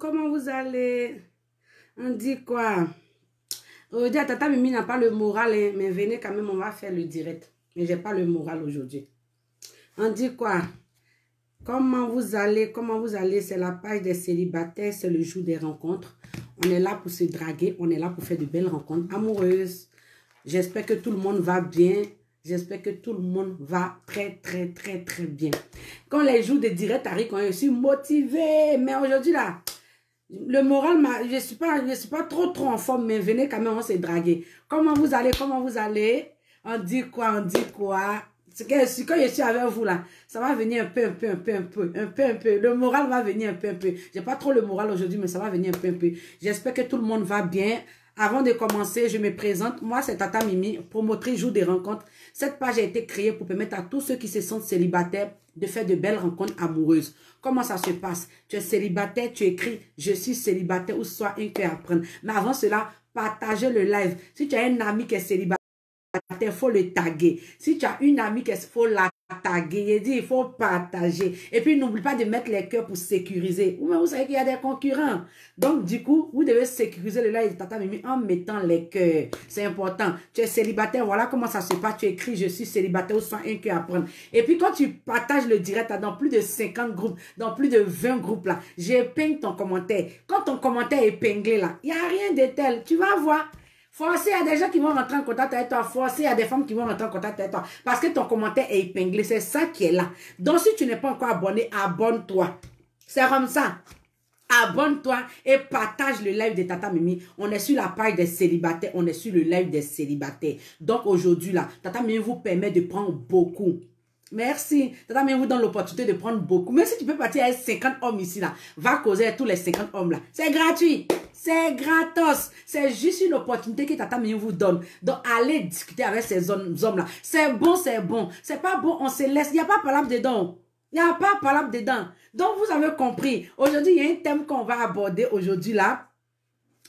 comment vous allez? On dit quoi? Aujourd'hui, Tata Mimi n'a pas le moral, hein, mais venez quand même, on va faire le direct. Mais j'ai pas le moral aujourd'hui. On dit quoi? Comment vous allez? Comment vous allez? C'est la page des célibataires, c'est le jour des rencontres. On est là pour se draguer, on est là pour faire de belles rencontres amoureuses. J'espère que tout le monde va bien. J'espère que tout le monde va très bien. Quand les jours de direct arrivent, quand je suis motivée, mais aujourd'hui là, le moral, je suis pas trop en forme, mais venez quand même, on s'est dragué. Comment vous allez? Comment vous allez? On dit quoi? On dit quoi? Quand je suis avec vous là, ça va venir un peu. Le moral va venir un peu. J'ai pas trop le moral aujourd'hui, mais ça va venir un peu. J'espère que tout le monde va bien. Avant de commencer, je me présente. Moi, c'est Tata Mimi, promotrice jour des rencontres. Cette page a été créée pour permettre à tous ceux qui se sentent célibataires de faire de belles rencontres amoureuses. Comment ça se passe? Tu es célibataire, tu écris « Je suis célibataire » ou « Soit un cœur à prendre ». Mais avant cela, partagez le live. Si tu as un ami qui est célibataire, il faut le taguer. Si tu as une amie qu'il faut la taguer, il faut partager. Et puis, n'oublie pas de mettre les cœurs pour sécuriser. Vous savez qu'il y a des concurrents. Donc, du coup, vous devez sécuriser le live de Tata Mimi en mettant les cœurs. C'est important. Tu es célibataire, voilà comment ça se passe. Tu écris « Je suis célibataire » ou « Soit un cœur à prendre ». Et puis, quand tu partages le direct dans plus de 50 groupes, dans plus de 20 groupes, là, j'épingle ton commentaire. Quand ton commentaire est épinglé, là, il n'y a rien de tel. Tu vas voir. Forcé, il y a des gens qui vont rentrer en contact avec toi. Forcé, il y a des femmes qui vont rentrer en contact avec toi. Parce que ton commentaire est épinglé. C'est ça qui est là. Donc, si tu n'es pas encore abonné, abonne-toi. C'est comme ça. Abonne-toi et partage le live de Tata Mimi. On est sur la page des célibataires. On est sur le live des célibataires. Donc, aujourd'hui, là, Tata Mimi vous permet de prendre beaucoup. Merci. Tata Mimi vous donne l'opportunité de prendre beaucoup. Même si tu peux partir avec 50 hommes ici, là, va causer avec tous les 50 hommes, là. C'est gratuit. C'est gratos. C'est juste une opportunité que Tata Mimi vous donne. Donc, allez discuter avec ces hommes-là. C'est bon, c'est bon. C'est pas bon, on se laisse. Il n'y a pas palabre dedans. Il n'y a pas palabre dedans. Donc, vous avez compris. Aujourd'hui, il y a un thème qu'on va aborder aujourd'hui, là.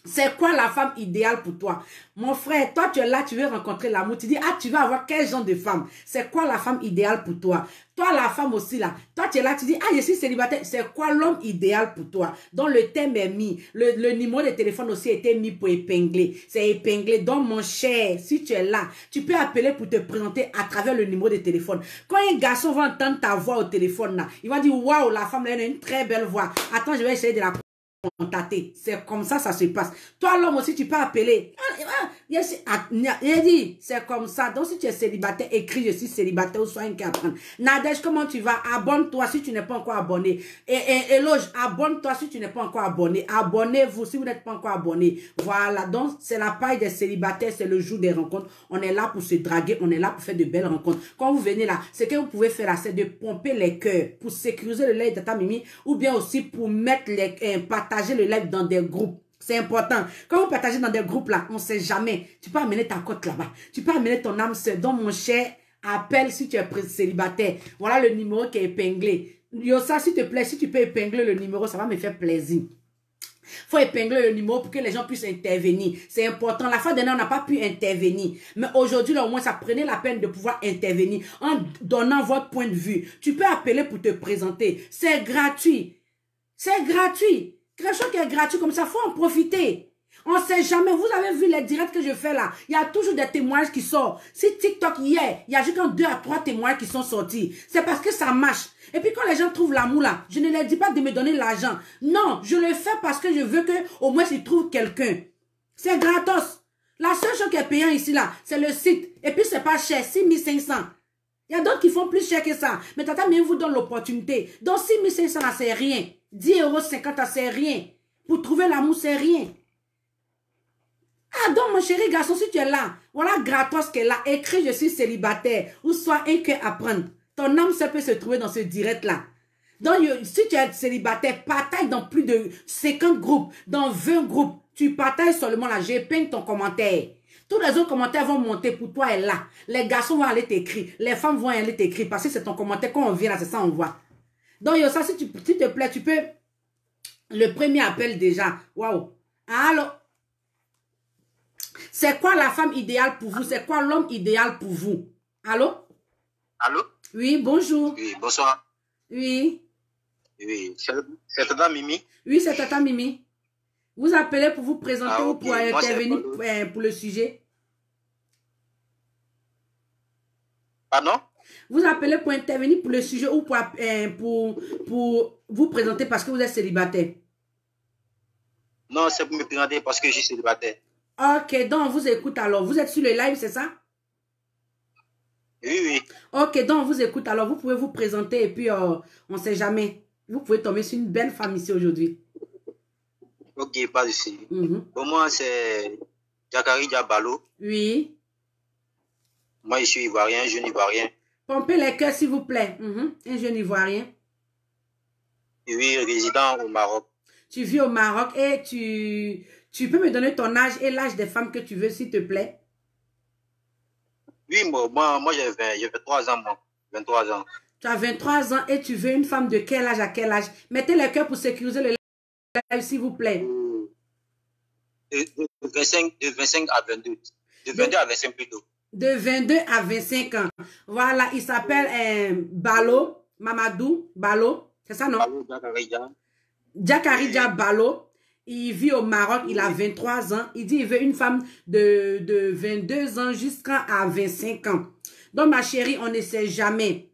C'est quoi la femme idéale pour toi? Mon frère, toi tu es là, tu veux rencontrer l'amour. Tu dis, ah, tu vas avoir quel genre de femme? C'est quoi la femme idéale pour toi? Toi, la femme aussi là. Toi, tu es là, tu dis, ah, je suis célibataire. C'est quoi l'homme idéal pour toi? Donc, le thème est mis. Le numéro de téléphone aussi a été mis pour épingler. C'est épinglé. Donc, mon cher, si tu es là, tu peux appeler pour te présenter à travers le numéro de téléphone. Quand un garçon va entendre ta voix au téléphone là, il va dire, waouh, la femme là, elle a une très belle voix. Attends, je vais essayer de la contacter. C'est comme ça se passe. Toi, l'homme aussi, tu peux appeler. Il dit, c'est comme ça. Donc, si tu es célibataire, écris, je suis célibataire ou soit un qui apprend. Nadège, comment tu vas? Abonne-toi si tu n'es pas encore abonné. Et Éloge, abonne-toi si tu n'es pas encore abonné. Abonnez-vous si vous n'êtes pas encore abonné. Voilà. Donc, c'est la paille des célibataires, c'est le jour des rencontres. On est là pour se draguer, on est là pour faire de belles rencontres. Quand vous venez là, ce que vous pouvez faire là, c'est de pomper les cœurs pour sécuriser le lait de Tata Mimi ou bien aussi pour mettre partager le live dans des groupes. C'est important. Quand vous partagez dans des groupes là, on ne sait jamais. Tu peux amener ta cote là-bas. Tu peux amener ton âme sœur. Donc mon cher, appelle si tu es célibataire. Voilà le numéro qui est épinglé. Yossa, s'il te plaît, si tu peux épingler le numéro, ça va me faire plaisir. Faut épingler le numéro pour que les gens puissent intervenir. C'est important. La fois dernière, on n'a pas pu intervenir. Mais aujourd'hui, là, au moins, ça prenait la peine de pouvoir intervenir en donnant votre point de vue. Tu peux appeler pour te présenter. C'est gratuit. C'est gratuit. Quelque chose qui est gratuit comme ça, faut en profiter. On ne sait jamais. Vous avez vu les directs que je fais là. Il y a toujours des témoignages qui sortent. Si TikTok hier, il y a juste 2 à 3 témoignages qui sont sortis. C'est parce que ça marche. Et puis quand les gens trouvent l'amour là, je ne leur dis pas de me donner l'argent. Non, je le fais parce que je veux que au moins ils trouvent quelqu'un. C'est gratos. La seule chose qui est payante ici là, c'est le site. Et puis c'est pas cher, 6500. Il y a d'autres qui font plus cher que ça. Mais Tata Mimi vous donne l'opportunité. Donc 6500 là, c'est rien. 10,50 €, c'est rien. Pour trouver l'amour, c'est rien. Ah, donc, mon chéri garçon, si tu es là, voilà gratos qu'elle a écrit, je suis célibataire, ou soit un cœur à prendre. Ton âme, ça peut se trouver dans ce direct-là. Donc, si tu es célibataire, partage dans plus de 50 groupes, dans 20 groupes. Tu partages seulement là, j'épingle ton commentaire. Tous les autres commentaires vont monter pour toi et là. Les garçons vont aller t'écrire, les femmes vont aller t'écrire, parce que c'est ton commentaire. Quand on vient là, c'est ça on voit. Donc, ça, s'il te plaît, tu peux... Le premier appel déjà. Waouh. Alors, c'est quoi la femme idéale pour vous? C'est quoi l'homme idéal pour vous? Allô? Allô? Oui, bonjour. Oui, bonsoir. Oui. Oui, c'est Tata Mimi. Oui, c'est Tata Mimi. Vous appelez pour vous présenter ou Ok. pour Moi, intervenir pour le sujet? Pardon? Vous appelez pour intervenir pour le sujet ou pour vous présenter parce que vous êtes célibataire? Non, c'est pour me présenter parce que je suis célibataire. Ok, donc on vous écoute alors. Vous êtes sur le live, c'est ça? Oui, oui. Ok, donc on vous écoute alors. Vous pouvez vous présenter et puis on ne sait jamais. Vous pouvez tomber sur une belle femme ici aujourd'hui. Ok, pas de souci. Pour moi, c'est Jakari Diabalo. Oui. Moi, je suis ivoirien, jeune ivoirien. Pompez les cœurs, s'il vous plaît. Un jeune ivoirien. Oui, résident au Maroc. Tu vis au Maroc et tu peux me donner ton âge et l'âge des femmes que tu veux, s'il te plaît? Oui, moi j'ai 23 ans, moi. 23 ans. Tu as 23 ans et tu veux une femme de quel âge à quel âge? Mettez les cœurs pour sécuriser le live, s'il vous plaît. De 25 à 22. De 22 à 25 plutôt. De 22 à 25 ans. Voilà, il s'appelle Balo, Mamadou Balo. C'est ça, non? Balo Jakaridja. Jakaridja Balo. Il vit au Maroc, il a 23 ans. Il dit qu'il veut une femme de 22 ans jusqu'à 25 ans. Donc, ma chérie, on ne sait jamais.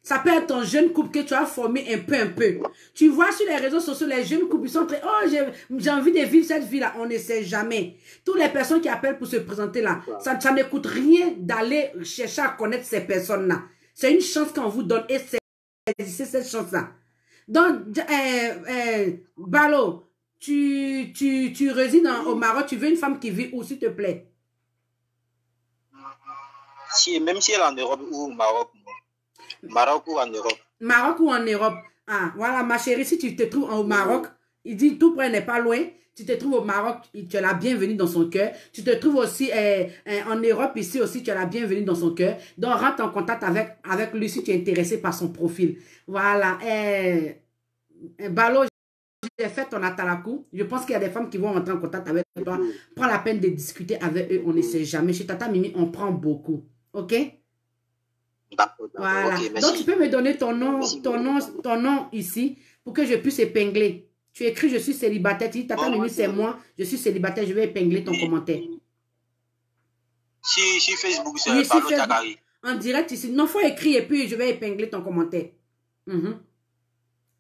Ça peut être ton jeune couple que tu as formé un peu. Tu vois sur les réseaux sociaux, les jeunes couples, ils sont très... Oh, j'ai envie de vivre cette vie-là. On ne sait jamais. Toutes les personnes qui appellent pour se présenter là, ça ne coûte rien d'aller chercher à connaître ces personnes-là. C'est une chance qu'on vous donne et c'est cette chance-là. Donc, Balo, tu résides au Maroc, tu veux une femme qui vit où, s'il te plaît? Même si elle est en Europe ou au Maroc. Maroc ou en Europe. Maroc ou en Europe. Ah, voilà, ma chérie, si tu te trouves au Maroc, il dit tout près n'est pas loin. Tu te trouves au Maroc, tu es la bienvenue dans son cœur. Tu te trouves aussi en Europe, ici aussi, tu es la bienvenue dans son cœur. Donc, rentre en contact avec lui si tu es intéressé par son profil. Voilà. Balo, j'ai fait ton atalakou. Je pense qu'il y a des femmes qui vont rentrer en contact avec toi. Prends la peine de discuter avec eux. On ne sait jamais. Chez Tata Mimi, on prend beaucoup. OK? Voilà. Okay, donc, tu peux me donner ton nom ici pour que je puisse épingler. Tu écris, je suis célibataire. Tu dis, Tata Mimi, c'est moi. Je suis célibataire. Je vais épingler ton commentaire. Si Facebook, c'est Balo Jakari. En direct ici. Non, il faut écrire et puis je vais épingler ton commentaire.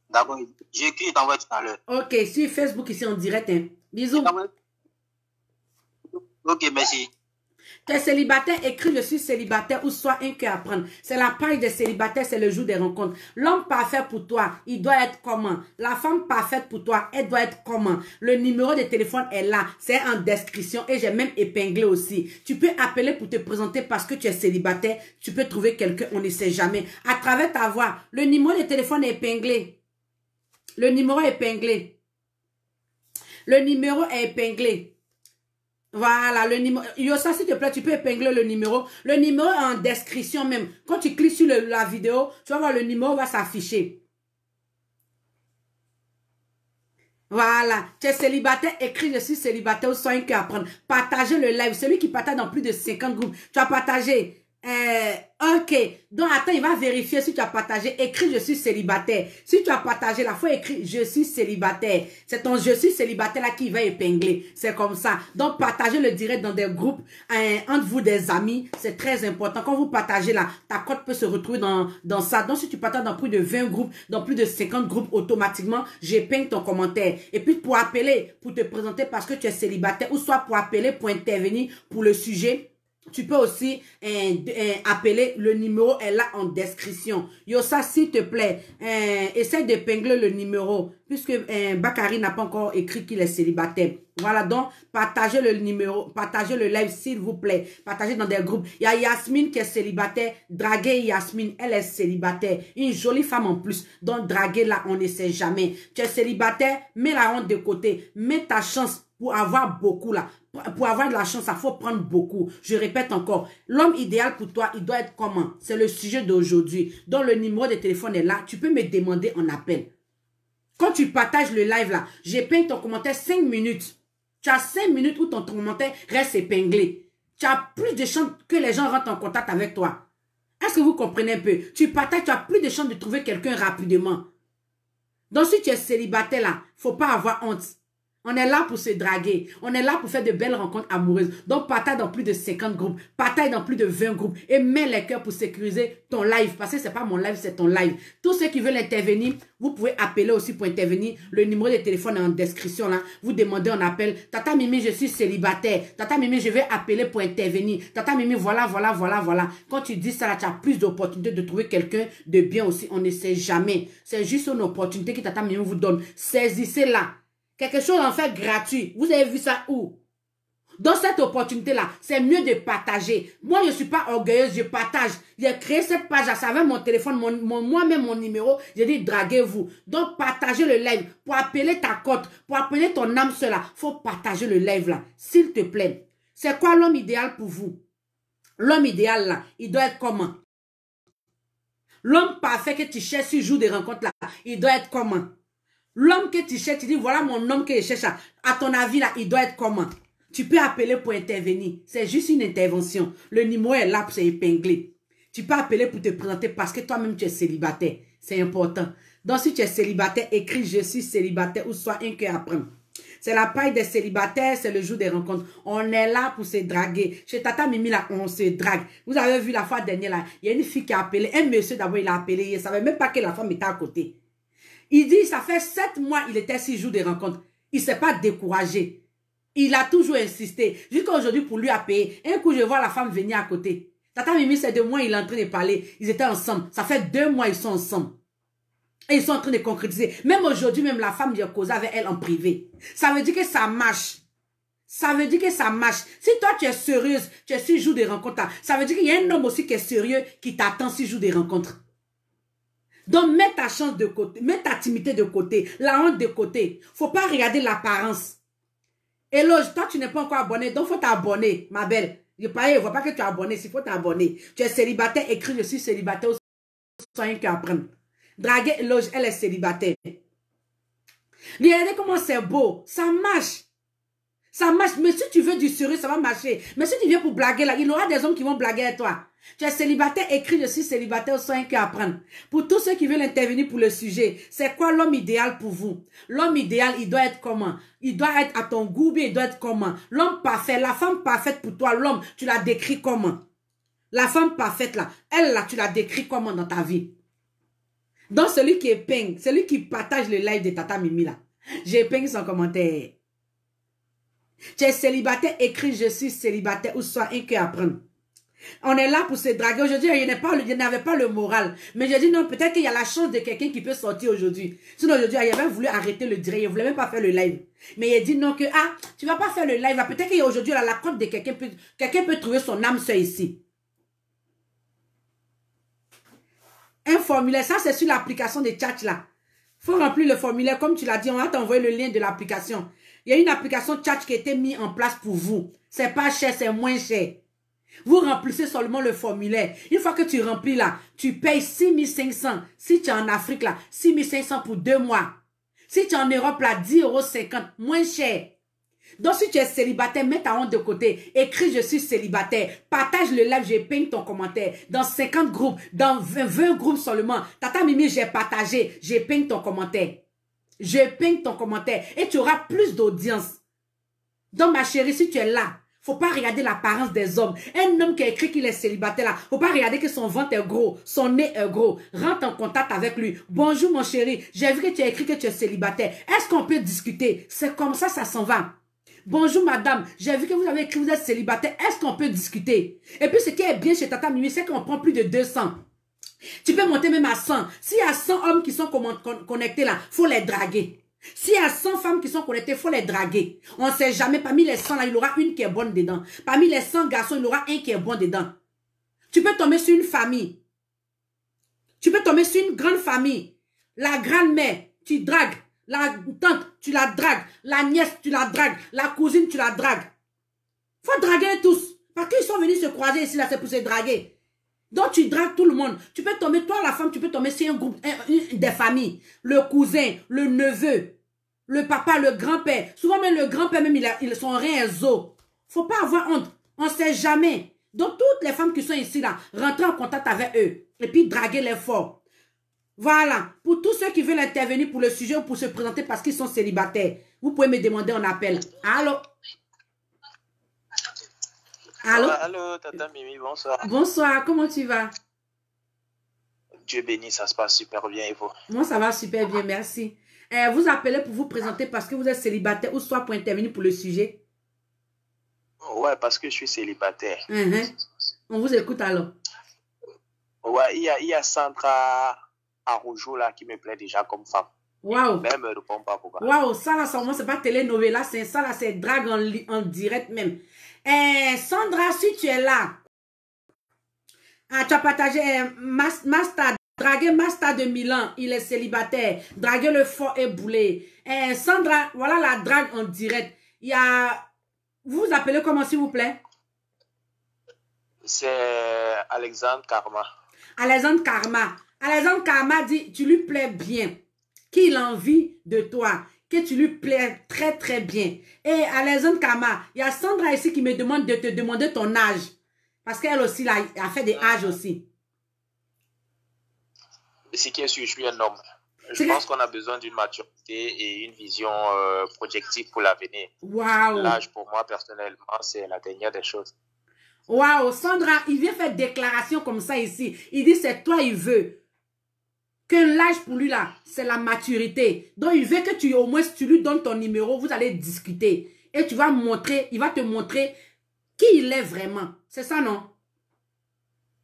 D'accord. J'écris et t'envoie tout à l'heure. Ok, sur Facebook ici en direct. Hein. Bisous. Ok, merci. Tu es célibataire, écris je suis célibataire ou soit un cœur à prendre. C'est la page des célibataires, c'est le jour des rencontres. L'homme parfait pour toi, il doit être comment? La femme parfaite pour toi, elle doit être comment? Le numéro de téléphone est là, c'est en description et j'ai même épinglé aussi. Tu peux appeler pour te présenter parce que tu es célibataire. Tu peux trouver quelqu'un, on ne sait jamais. À travers ta voix, le numéro de téléphone est épinglé. Le numéro est épinglé. Le numéro est épinglé. Voilà, le numéro. Yossa, s'il te plaît, tu peux épingler le numéro. Le numéro est en description même. Quand tu cliques sur la vidéo, tu vas voir le numéro va s'afficher. Voilà. Tu es célibataire, écris je suis célibataire ou soit un cœur à prendre. Partagez le live. Celui qui partage dans plus de 50 groupes. Tu as partagé. Ok. Donc, attends, il va vérifier si tu as partagé. Écris je suis célibataire. Si tu as partagé, la fois écrit je suis célibataire. C'est ton je suis célibataire là qui va épingler. C'est comme ça. Donc, partagez le direct dans des groupes. Entre vous, des amis. C'est très important. Quand vous partagez là, ta cote peut se retrouver dans ça. Donc, si tu partages dans plus de 20 groupes, dans plus de 50 groupes, automatiquement, j'épingle ton commentaire. Et puis, pour appeler, pour te présenter parce que tu es célibataire ou soit pour appeler, pour intervenir pour le sujet, tu peux aussi appeler, le numéro est là en description. Yossa, s'il te plaît, essaye d'épingler le numéro, puisque Bakari n'a pas encore écrit qu'il est célibataire. Voilà, donc, partagez le numéro, partagez le live, s'il vous plaît. Partagez dans des groupes. Il y a Yasmine qui est célibataire. Draguez Yasmine, elle est célibataire. Une jolie femme en plus. Donc, draguez là, on ne sait jamais. Tu es célibataire, mets la honte de côté. Mets ta chance pour avoir beaucoup là. Pour avoir de la chance, il faut prendre beaucoup. Je répète encore, l'homme idéal pour toi, il doit être comment? C'est le sujet d'aujourd'hui. Donc, le numéro de téléphone est là. Tu peux me demander en appel. Quand tu partages le live là, j'épingle ton commentaire 5 minutes. Tu as 5 minutes où ton commentaire reste épinglé. Tu as plus de chances que les gens rentrent en contact avec toi. Est-ce que vous comprenez un peu? Tu partages, tu as plus de chances de trouver quelqu'un rapidement. Donc, si tu es célibataire là, faut pas avoir honte. On est là pour se draguer. On est là pour faire de belles rencontres amoureuses. Donc, partage dans plus de 50 groupes. Partage dans plus de 20 groupes. Et mets les cœurs pour sécuriser ton live. Parce que c'est pas mon live, c'est ton live. Tous ceux qui veulent intervenir, vous pouvez appeler aussi pour intervenir. Le numéro de téléphone est en description là. Vous demandez un appel. Tata Mimi, je suis célibataire. Tata Mimi, je vais appeler pour intervenir. Tata Mimi, voilà. Quand tu dis ça là, tu as plus d'opportunités de trouver quelqu'un de bien aussi. On ne sait jamais. C'est juste une opportunité que Tata Mimi vous donne. Saisissez-la. Quelque chose en fait gratuit. Vous avez vu ça où? Dans cette opportunité-là, c'est mieux de partager. Moi, je ne suis pas orgueilleuse, je partage. J'ai créé cette page, ça avec mon téléphone, moi-même mon numéro. J'ai dit, draguez-vous. Donc, partagez le live. Pour appeler ta cote, pour appeler ton âme seule, il faut partager le live là. S'il te plaît. C'est quoi l'homme idéal pour vous? L'homme idéal là, il doit être comment? L'homme parfait que tu cherches sur jour de rencontre là, il doit être comment? L'homme que tu cherches, tu dis, voilà mon homme que je cherche. À ton avis, là, il doit être comment? Tu peux appeler pour intervenir. C'est juste une intervention. Le numéro est là pour s'épingler. Tu peux appeler pour te présenter parce que toi-même, tu es célibataire. C'est important. Donc, si tu es célibataire, écris « Je suis célibataire » ou « Sois un cœur à prendre ». C'est la paille des célibataires, c'est le jour des rencontres. On est là pour se draguer. Chez Tata Mimi, là, on se drague. Vous avez vu la fois dernière, là, il y a une fille qui a appelé. Un monsieur, d'abord, il a appelé. Il ne savait même pas que la femme était à côté. Il dit, ça fait 7 mois, il était 6 jours de rencontre. Il ne s'est pas découragé. Il a toujours insisté. Jusqu'à aujourd'hui, pour lui à payer. Un coup, je vois la femme venir à côté. Tata Mimi, c'est 2 mois, il est en train de parler. Ils étaient ensemble. Ça fait 2 mois, ils sont ensemble. Et ils sont en train de concrétiser. Même aujourd'hui, même la femme, j'ai causé avec elle en privé. Ça veut dire que ça marche. Ça veut dire que ça marche. Si toi, tu es sérieuse, tu es 6 jours de rencontre, ça veut dire qu'il y a un homme aussi qui est sérieux, qui t'attend 6 jours de rencontre. Donc, mets ta chance de côté, mets ta timidité de côté, la honte de côté. Faut pas regarder l'apparence. Éloge, toi, tu n'es pas encore abonné, donc faut t'abonner, ma belle. Je ne vois pas que tu es abonné, s'il faut t'abonner. Tu es célibataire, écris, je suis célibataire, sans rien qu'à apprendre. Draguer, Éloge, elle est célibataire. Regardez comment c'est beau, ça marche. Ça marche, mais si tu veux du sérieux, ça va marcher. Mais si tu viens pour blaguer, là, il y aura des hommes qui vont blaguer à toi. Tu es célibataire, écris, je suis célibataire, sans rien qu'à apprendre. Pour tous ceux qui veulent intervenir pour le sujet, c'est quoi l'homme idéal pour vous? L'homme idéal, il doit être comment? Il doit être à ton goût, il doit être comment? L'homme parfait, la femme parfaite pour toi, l'homme, tu la décris comment? La femme parfaite, là, elle, là, tu la décris comment dans ta vie? Donc, celui qui est ping, celui qui partage le live de Tata Mimi, là, j'ai ping son commentaire. Tu es célibataire, écris, je suis célibataire, ou soit un cœur à prendre. On est là pour se draguer. Aujourd'hui, il n'avait pas le moral. Mais j'ai dit non, peut-être qu'il y a la chance de quelqu'un qui peut sortir aujourd'hui. Sinon, aujourd'hui, il avait voulu arrêter le direct. Il ne voulait même pas faire le live. Mais il a dit non, que tu ne vas pas faire le live. Peut-être qu'aujourd'hui, la cote de quelqu'un peut trouver son âme sœur ici. Un formulaire, ça c'est sur l'application de chat là. Il faut remplir le formulaire. Comme tu l'as dit, on va t'envoyer le lien de l'application. Il y a une application chat qui a été mise en place pour vous. C'est pas cher, c'est moins cher. Vous remplissez seulement le formulaire. Une fois que tu remplis là, tu payes 6500. Si tu es en Afrique là, 6500 pour 2 mois. Si tu es en Europe là, 10,50 €, moins cher. Donc si tu es célibataire, mets ta honte de côté. Écris je suis célibataire. Partage le live, je peigne ton commentaire. Dans 50 groupes, dans 20 groupes seulement. Tata Mimi, j'ai partagé, je peigne ton commentaire. Je peigne ton commentaire. Et tu auras plus d'audience. Donc ma chérie, si tu es là, faut pas regarder l'apparence des hommes. Un homme qui a écrit qu'il est célibataire là, faut pas regarder que son ventre est gros, son nez est gros. Rentre en contact avec lui. Bonjour mon chéri, j'ai vu que tu as écrit que tu es célibataire. Est-ce qu'on peut discuter? C'est comme ça s'en va. Bonjour madame, j'ai vu que vous avez écrit que vous êtes célibataire. Est-ce qu'on peut discuter? Et puis ce qui est bien chez Tata Mimi, c'est qu'on prend plus de 200. Tu peux monter même à 100. S'il y a 100 hommes qui sont connectés là, faut les draguer. S'il y a 100 femmes qui sont connectées, il faut les draguer. On ne sait jamais, parmi les 100 là, il y aura une qui est bonne dedans. Parmi les 100 garçons, il y aura un qui est bon dedans. Tu peux tomber sur une famille. Tu peux tomber sur une grande famille. La grand-mère, tu dragues. La tante, tu la dragues. La nièce, tu la dragues. La cousine, tu la dragues. Il faut draguer tous. Parce qu'ils sont venus se croiser ici, là, c'est pour se draguer. Donc, tu dragues tout le monde. Tu peux tomber, toi, la femme, tu peux tomber sur un groupe, des familles. Le cousin, le neveu, le papa, le grand-père. Souvent, même le grand-père, même, ils sont rien zo. Faut pas avoir honte. On ne sait jamais. Donc, toutes les femmes qui sont ici, là, rentrez en contact avec eux. Et puis, draguez-les fort. Voilà. Pour tous ceux qui veulent intervenir pour le sujet ou pour se présenter parce qu'ils sont célibataires, vous pouvez me demander en appel. Allô? Allô? Allô, Tata Mimi, bonsoir. Bonsoir, comment tu vas? Dieu béni, ça se passe super bien et vous? Moi, ça va super bien, merci. Vous appelez pour vous présenter parce que vous êtes célibataire ou soit pour intervenir pour le sujet? Ouais, parce que je suis célibataire. On vous écoute alors. Ouais, il y a Sandra Arojo là qui me plaît déjà comme femme. Waouh. Mais elle me répond pas pourquoi. Waouh, ça là, c'est pas telenovela, c'est ça là, c'est drague en direct même. Sandra, si tu es là, tu as partagé Master, draguer Master de Milan, il est célibataire. Draguer le fort et boulé. Sandra, voilà la drague en direct. Il y a... Vous vous appelez comment, s'il vous plaît? C'est Alexandre Karma. Alexandre Karma. Alexandre Karma dit, tu lui plais bien. Qu'il a envie de toi. Que tu lui plais très très bien. Et Alexandre Karma, il y a Sandra ici qui me demande de te demander ton âge. Parce qu'elle aussi, là, a fait des âges aussi. C'est qui est sûr, je suis un homme. Je pense qu'on a besoin d'une maturité et une vision projective pour l'avenir. Waouh. L'âge, pour moi, personnellement, c'est la dernière des choses. Waouh, Sandra, il vient faire déclaration comme ça ici. Il dit, c'est toi, il veut. Que l'âge pour lui, là, c'est la maturité. Donc, il veut que tu, au moins, si tu lui donnes ton numéro, vous allez discuter. Et tu vas montrer, il va te montrer qui il est vraiment. C'est ça, non?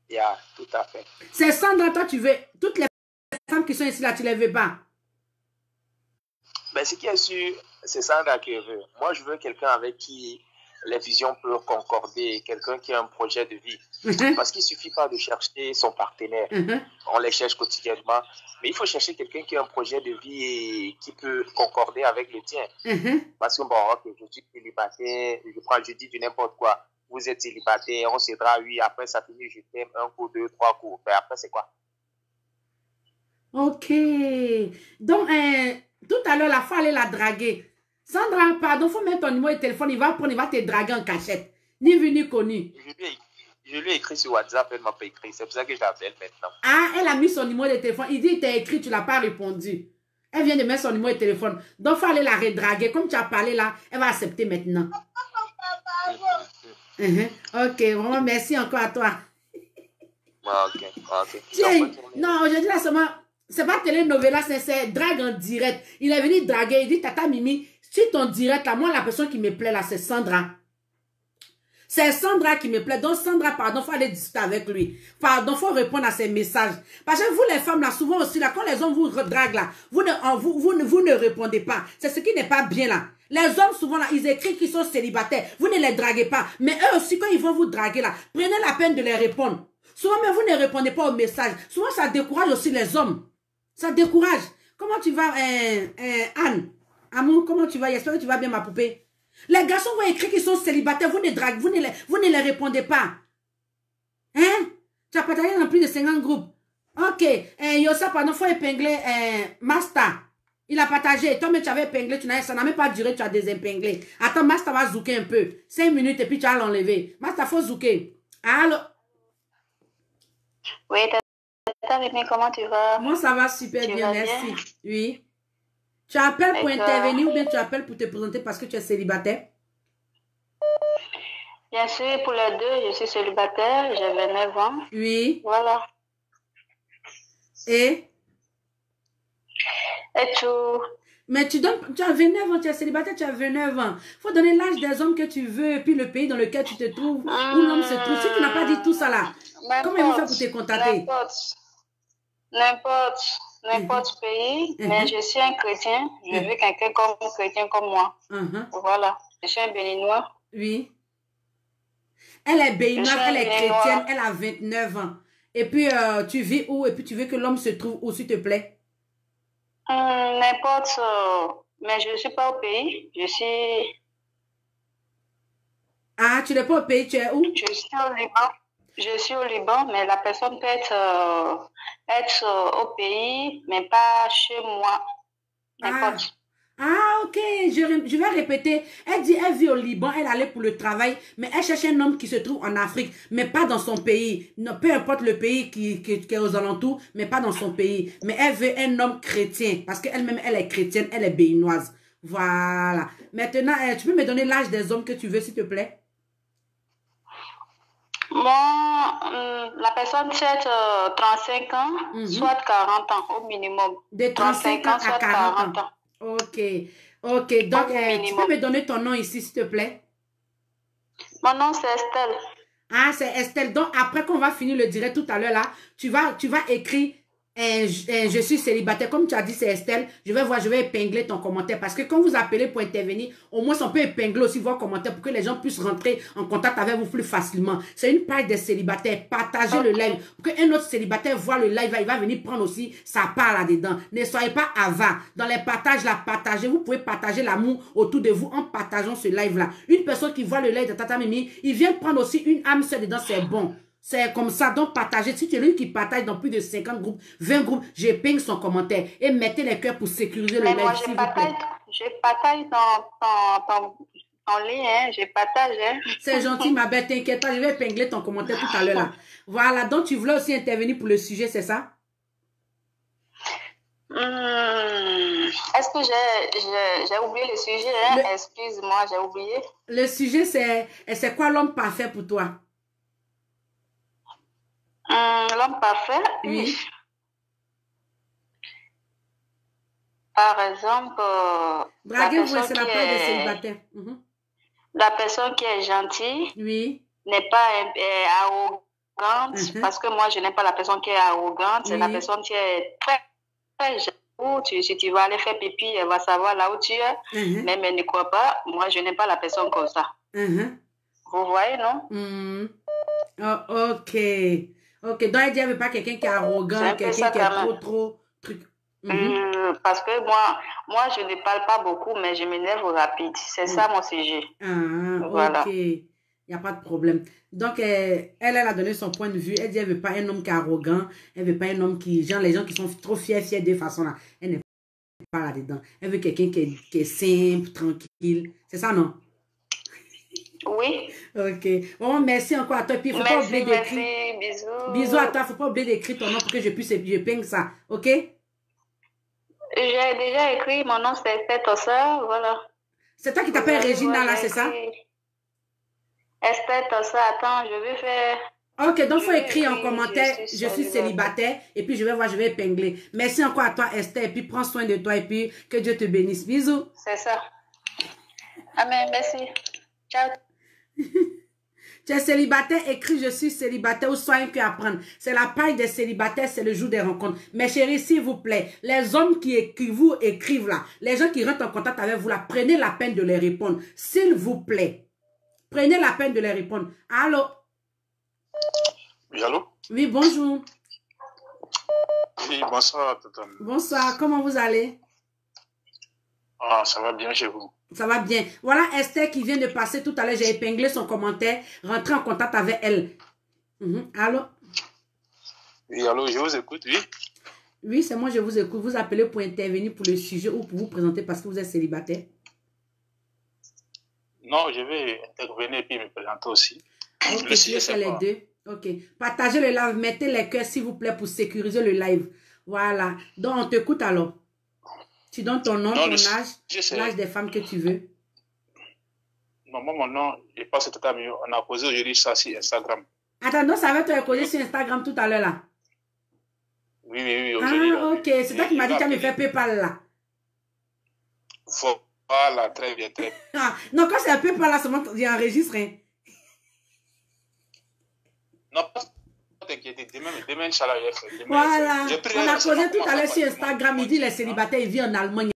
Yeah, tout à fait. C'est Sandra, toi, tu veux. Toutes les femmes qui sont ici, là, tu les veux pas? Ben, ce qui est sûr, c'est Sandra qui veut. Moi, je veux quelqu'un avec qui les visions peuvent concorder, quelqu'un qui a un projet de vie. Parce qu'il ne suffit pas de chercher son partenaire. On les cherche quotidiennement. Mais il faut chercher quelqu'un qui a un projet de vie et qui peut concorder avec le tien. Parce que, bon, ok, je suis célibataire, je dis du n'importe quoi. Vous êtes célibataire, on se drague, oui, après ça finit, je t'aime, un coup, deux, trois coups. Mais après, c'est quoi? Ok. Donc, tout à l'heure, la fois, aller la draguer. Sandra, pardon, faut mettre ton numéro de téléphone, il va prendre, il va te draguer en cachette. Ni vu ni connu. Je lui ai écrit sur WhatsApp, elle m'a pas écrit. C'est pour ça que j'appelle maintenant. Ah, elle a mis son numéro de téléphone. Il dit, il t'a écrit, tu l'as pas répondu. Elle vient de mettre son numéro de téléphone. Donc, il faut aller la redraguer. Comme tu as parlé là, elle va accepter maintenant. Ok, vraiment, merci encore à toi. Ok. Tiens, non, aujourd'hui, là, seulement, c'est pas telenovela, c'est drague en direct. Il est venu draguer, il dit, Tata Mimi, si ton direct, là, moi, la personne qui me plaît, là, c'est Sandra. C'est Sandra qui me plaît. Donc, Sandra, pardon, il faut aller discuter avec lui. Pardon, il faut répondre à ses messages. Parce que vous, les femmes, là, souvent aussi, là, quand les hommes vous draguent, là, vous ne répondez pas. C'est ce qui n'est pas bien, là. Les hommes, souvent, là, ils écrivent qu'ils sont célibataires. Vous ne les draguez pas. Mais eux aussi, quand ils vont vous draguer, là, prenez la peine de les répondre. Souvent, mais vous ne répondez pas aux messages. Souvent, ça décourage aussi les hommes. Ça décourage. Comment tu vas, Anne? Amour, comment tu vas? J'espère que tu vas bien, ma poupée. Les garçons vont écrire qu'ils sont célibataires. Vous ne draguez, vous ne les répondez pas. Hein? Tu as partagé dans plus de 50 groupes. Ok. Yossa, pardon, faut épingler Master. Il a partagé. Toi, mais tu avais épinglé. Ça n'a même pas duré. Tu as désépinglé. Attends, Master va zouker un peu. 5 minutes et puis tu vas l'enlever. Master, faut zouker. Allô? Oui, Tata Mimi, comment tu vas? Moi, ça va super bien, merci. Bien? Oui. Tu appelles pour intervenir ou bien tu appelles pour te présenter parce que tu es célibataire? Bien sûr, pour les deux, je suis célibataire, j'ai 29 ans. Oui. Voilà. Et tout. Mais tu as 29 ans, tu es célibataire, tu as 29 ans. Il faut donner l'âge des hommes que tu veux, puis le pays dans lequel tu te trouves, où l'homme se trouve. Si tu n'as pas dit tout ça là, comment ils vont faire pour te contacter? N'importe pays, mais je suis un chrétien. Je veux quelqu'un comme chrétien comme moi. Voilà. Je suis un béninois. Oui. Elle est béninoise, elle est chrétienne, elle a 29 ans. Et puis, tu vis où? Et puis, tu veux que l'homme se trouve où, s'il te plaît? N'importe. Mais je ne suis pas au pays. Je suis... Ah, tu n'es pas au pays, tu es où? Je suis au Liban. Je suis au Liban, mais la personne peut être au pays, mais pas chez moi. N'importe. Ah, ok, je vais répéter. Elle dit, elle vit au Liban, elle allait pour le travail, mais elle cherche un homme qui se trouve en Afrique, mais pas dans son pays. Non, peu importe le pays qui est aux alentours, mais pas dans son pays. Mais elle veut un homme chrétien, parce qu'elle-même, elle est chrétienne, elle est béninoise. Voilà. Maintenant, tu peux me donner l'âge des hommes que tu veux, s'il te plaît? Bon, la personne souhaite 35 ans, soit 40 ans au minimum. De 35 ans à 40 ans. Ok. Ok. Donc, tu peux me donner ton nom ici, s'il te plaît? Mon nom, c'est Estelle. Ah, c'est Estelle. Donc, après qu'on va finir le direct tout à l'heure, là, tu vas écrire je suis célibataire. Comme tu as dit, c'est Estelle. Je vais épingler ton commentaire. Parce que quand vous appelez pour intervenir, au moins, on peut épingler aussi vos commentaires pour que les gens puissent rentrer en contact avec vous plus facilement. C'est une page des célibataires. Partagez le live. Pour qu'un autre célibataire voit le live, il va venir prendre aussi sa part là-dedans. Ne soyez pas avare. Dans les partages, là, partagez. Vous pouvez partager l'amour autour de vous en partageant ce live-là. Une personne qui voit le live de Tata Mimi, il vient prendre aussi une âme seule dedans, c'est bon. C'est comme ça, donc partagez. Si tu es lui qui partage dans plus de 50 groupes, 20 groupes, je ping son commentaire et mettez les cœurs pour sécuriser le live, s'il vous plaît. Je partage ton lien, hein, je partage. Hein. C'est gentil, ma belle, t'inquiète pas, je vais épingler ton commentaire tout à l'heure là. Voilà, donc tu voulais aussi intervenir pour le sujet, c'est ça? Est-ce que j'ai oublié le sujet? Hein? Excuse-moi, j'ai oublié. Le sujet, c'est quoi l'homme parfait pour toi? L'homme parfait? Oui. Par exemple, draguez-vous, c'est la part des célibataires. La personne qui est gentille, oui, n'est pas arrogante, parce que moi, je n'aime pas la personne qui est arrogante. C'est la personne qui est très, très gentille. Si tu vas aller faire pipi, elle va savoir là où tu es. Même elle ne croit pas. Moi, je n'aime pas la personne comme ça. Vous voyez, non? Oh, ok. Ok, donc elle dit, elle veut pas quelqu'un qui est arrogant, quelqu'un qui est trop truc. Parce que moi, je ne parle pas beaucoup, mais je m'énerve rapide. C'est ça mon sujet. Voilà. Ok. Il n'y a pas de problème. Donc, elle a donné son point de vue. Elle dit, elle veut pas un homme qui est arrogant. Elle veut pas un homme qui, genre, les gens qui sont trop fiers de façon là. Elle n'est pas là-dedans. Elle veut quelqu'un qui est simple, tranquille. C'est ça, non? Oui. Ok. Bon, merci encore à toi. Puis, il ne faut pas oublier d'écrire. Merci, bisous. Bisous à toi. Il ne faut pas oublier d'écrire ton nom pour que je puisse ping ça. Ok? J'ai déjà écrit. Mon nom, c'est Esther Tossa. Voilà. C'est toi qui t'appelles Regina, là, c'est ça? Esther Tossa. Attends, je vais faire... Ok, donc il faut écrire en commentaire, je suis célibataire, et puis je vais épingler. Merci encore à toi, Esther, et puis prends soin de toi, et puis que Dieu te bénisse. Bisous. C'est ça. Amen, merci. Ciao. Tu es célibataire, écris je suis célibataire ou sois un que apprendre. C'est la page des célibataires, c'est le jour des rencontres. Mes chéris, s'il vous plaît, les hommes qui vous écrivent là, les gens qui rentrent en contact avec vous là, prenez la peine de les répondre. S'il vous plaît, prenez la peine de les répondre. Allô? Oui, allô? Oui, bonjour. Oui, bonsoir, Tata. Bonsoir, comment vous allez? Ah, ça va bien chez vous. Ça va bien. Voilà Esther qui vient de passer tout à l'heure. J'ai épinglé son commentaire. Rentrez en contact avec elle. Allô? Oui, allô, je vous écoute, oui. Oui, c'est moi, je vous écoute. Vous appelez pour intervenir pour le sujet ou pour vous présenter parce que vous êtes célibataire? Non, je vais intervenir et puis me présenter aussi. Ok, le sujet, c'est les deux. Ok. Partagez le live. Mettez les cœurs, s'il vous plaît, pour sécuriser le live. Voilà. Donc, on t'écoute alors. Tu donnes ton nom, ton âge, l'âge des femmes que tu veux. Non, moi, mon nom, je pense que on a posé aujourd'hui ça sur Instagram. Attends, donc ça va te reconnaître sur Instagram tout à l'heure là? Oui, aujourd'hui. Ah, ok. C'est toi qui m'as dit que tu as me fait PayPal là. Voilà, très bien, très bien. Ah, non, quand c'est un PayPal là, seulement il enregistre. Hein. Non, t'inquiète, demain, Inch'Allah, voilà, on a posé tout à l'heure sur Instagram, il dit les célibataires, il vit en Allemagne,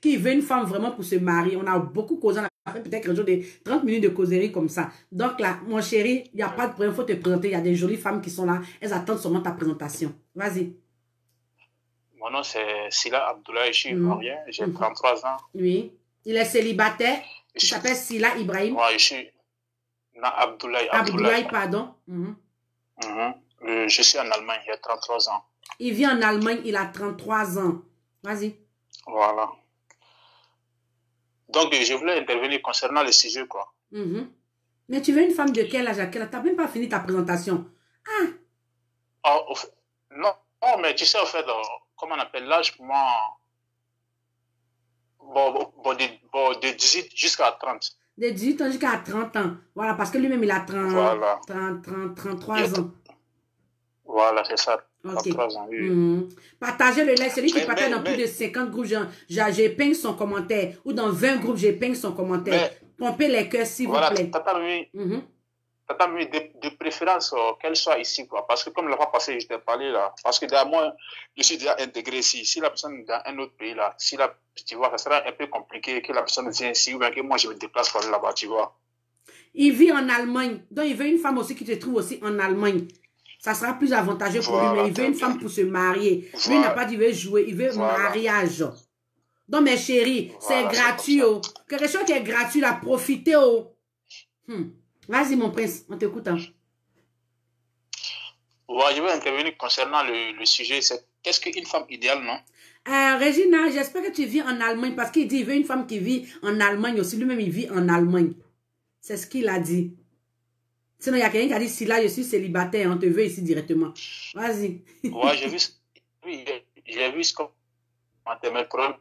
qui veut une femme vraiment pour se marier. On a beaucoup causé, on a fait peut-être un jour de 30 minutes de causerie comme ça. Donc là, mon chéri, il n'y a pas de problème, il faut te présenter, il y a des jolies femmes qui sont là, elles attendent seulement ta présentation. Vas-y. Mon nom c'est Sila Abdoulaye, je suis ivoirien, j'ai 33 ans. Oui, il est célibataire, il s'appelle Sila Ibrahim. Moi, je suis Abdoulaye. Abdoulaye, pardon. Je suis en Allemagne, j'ai 33 ans. Il vit en Allemagne, il a 33 ans. Vas-y. Voilà. Donc, je voulais intervenir concernant le sujet, quoi. Mais tu veux une femme de quel âge à quel âge? Tu n'as même pas fini ta présentation. Non, mais tu sais, en fait, comment on appelle l'âge pour moi? De 18 jusqu'à 30. De 18 ans jusqu'à 30 ans. Voilà, parce que lui-même, il a 33 ans. Voilà, c'est ça. Ok. 33 ans, oui. Partagez le like. Celui qui partage dans plus de 50 groupes, j'épingle son commentaire. Ou dans 20 groupes, j'épingle son commentaire. Pompez les cœurs, s'il vous plaît. Tata mis de préférence qu'elle soit ici, quoi. Parce que comme la fois passée, je t'ai parlé là. Parce que derrière moi, je suis déjà intégré ici. Si la personne est dans un autre pays là, si la, tu vois, ça sera un peu compliqué que la personne vienne ici ou bien que moi je me déplace pour aller là-bas, tu vois. Il vit en Allemagne. Donc il veut une femme aussi qui se trouve aussi en Allemagne. Ça sera plus avantageux pour lui, mais il veut une femme pour se marier. Lui, il n'a pas dit qu'il veut jouer, il veut mariage. Donc, mes chéris, c'est gratuit. Quelque chose qui est gratuit, là, profitez. Vas-y, mon prince, on t'écoute. Ouais, je vais intervenir concernant le sujet. C'est qu'est-ce qu'une femme idéale, non? Regina, j'espère que tu vis en Allemagne, parce qu'il dit qu'il veut une femme qui vit en Allemagne aussi. Lui-même, il vit en Allemagne. C'est ce qu'il a dit. Sinon, il y a quelqu'un qui a dit, si là, je suis célibataire, on te veut ici directement. Vas-y. Ouais, j'ai vu ce qu'on le problème.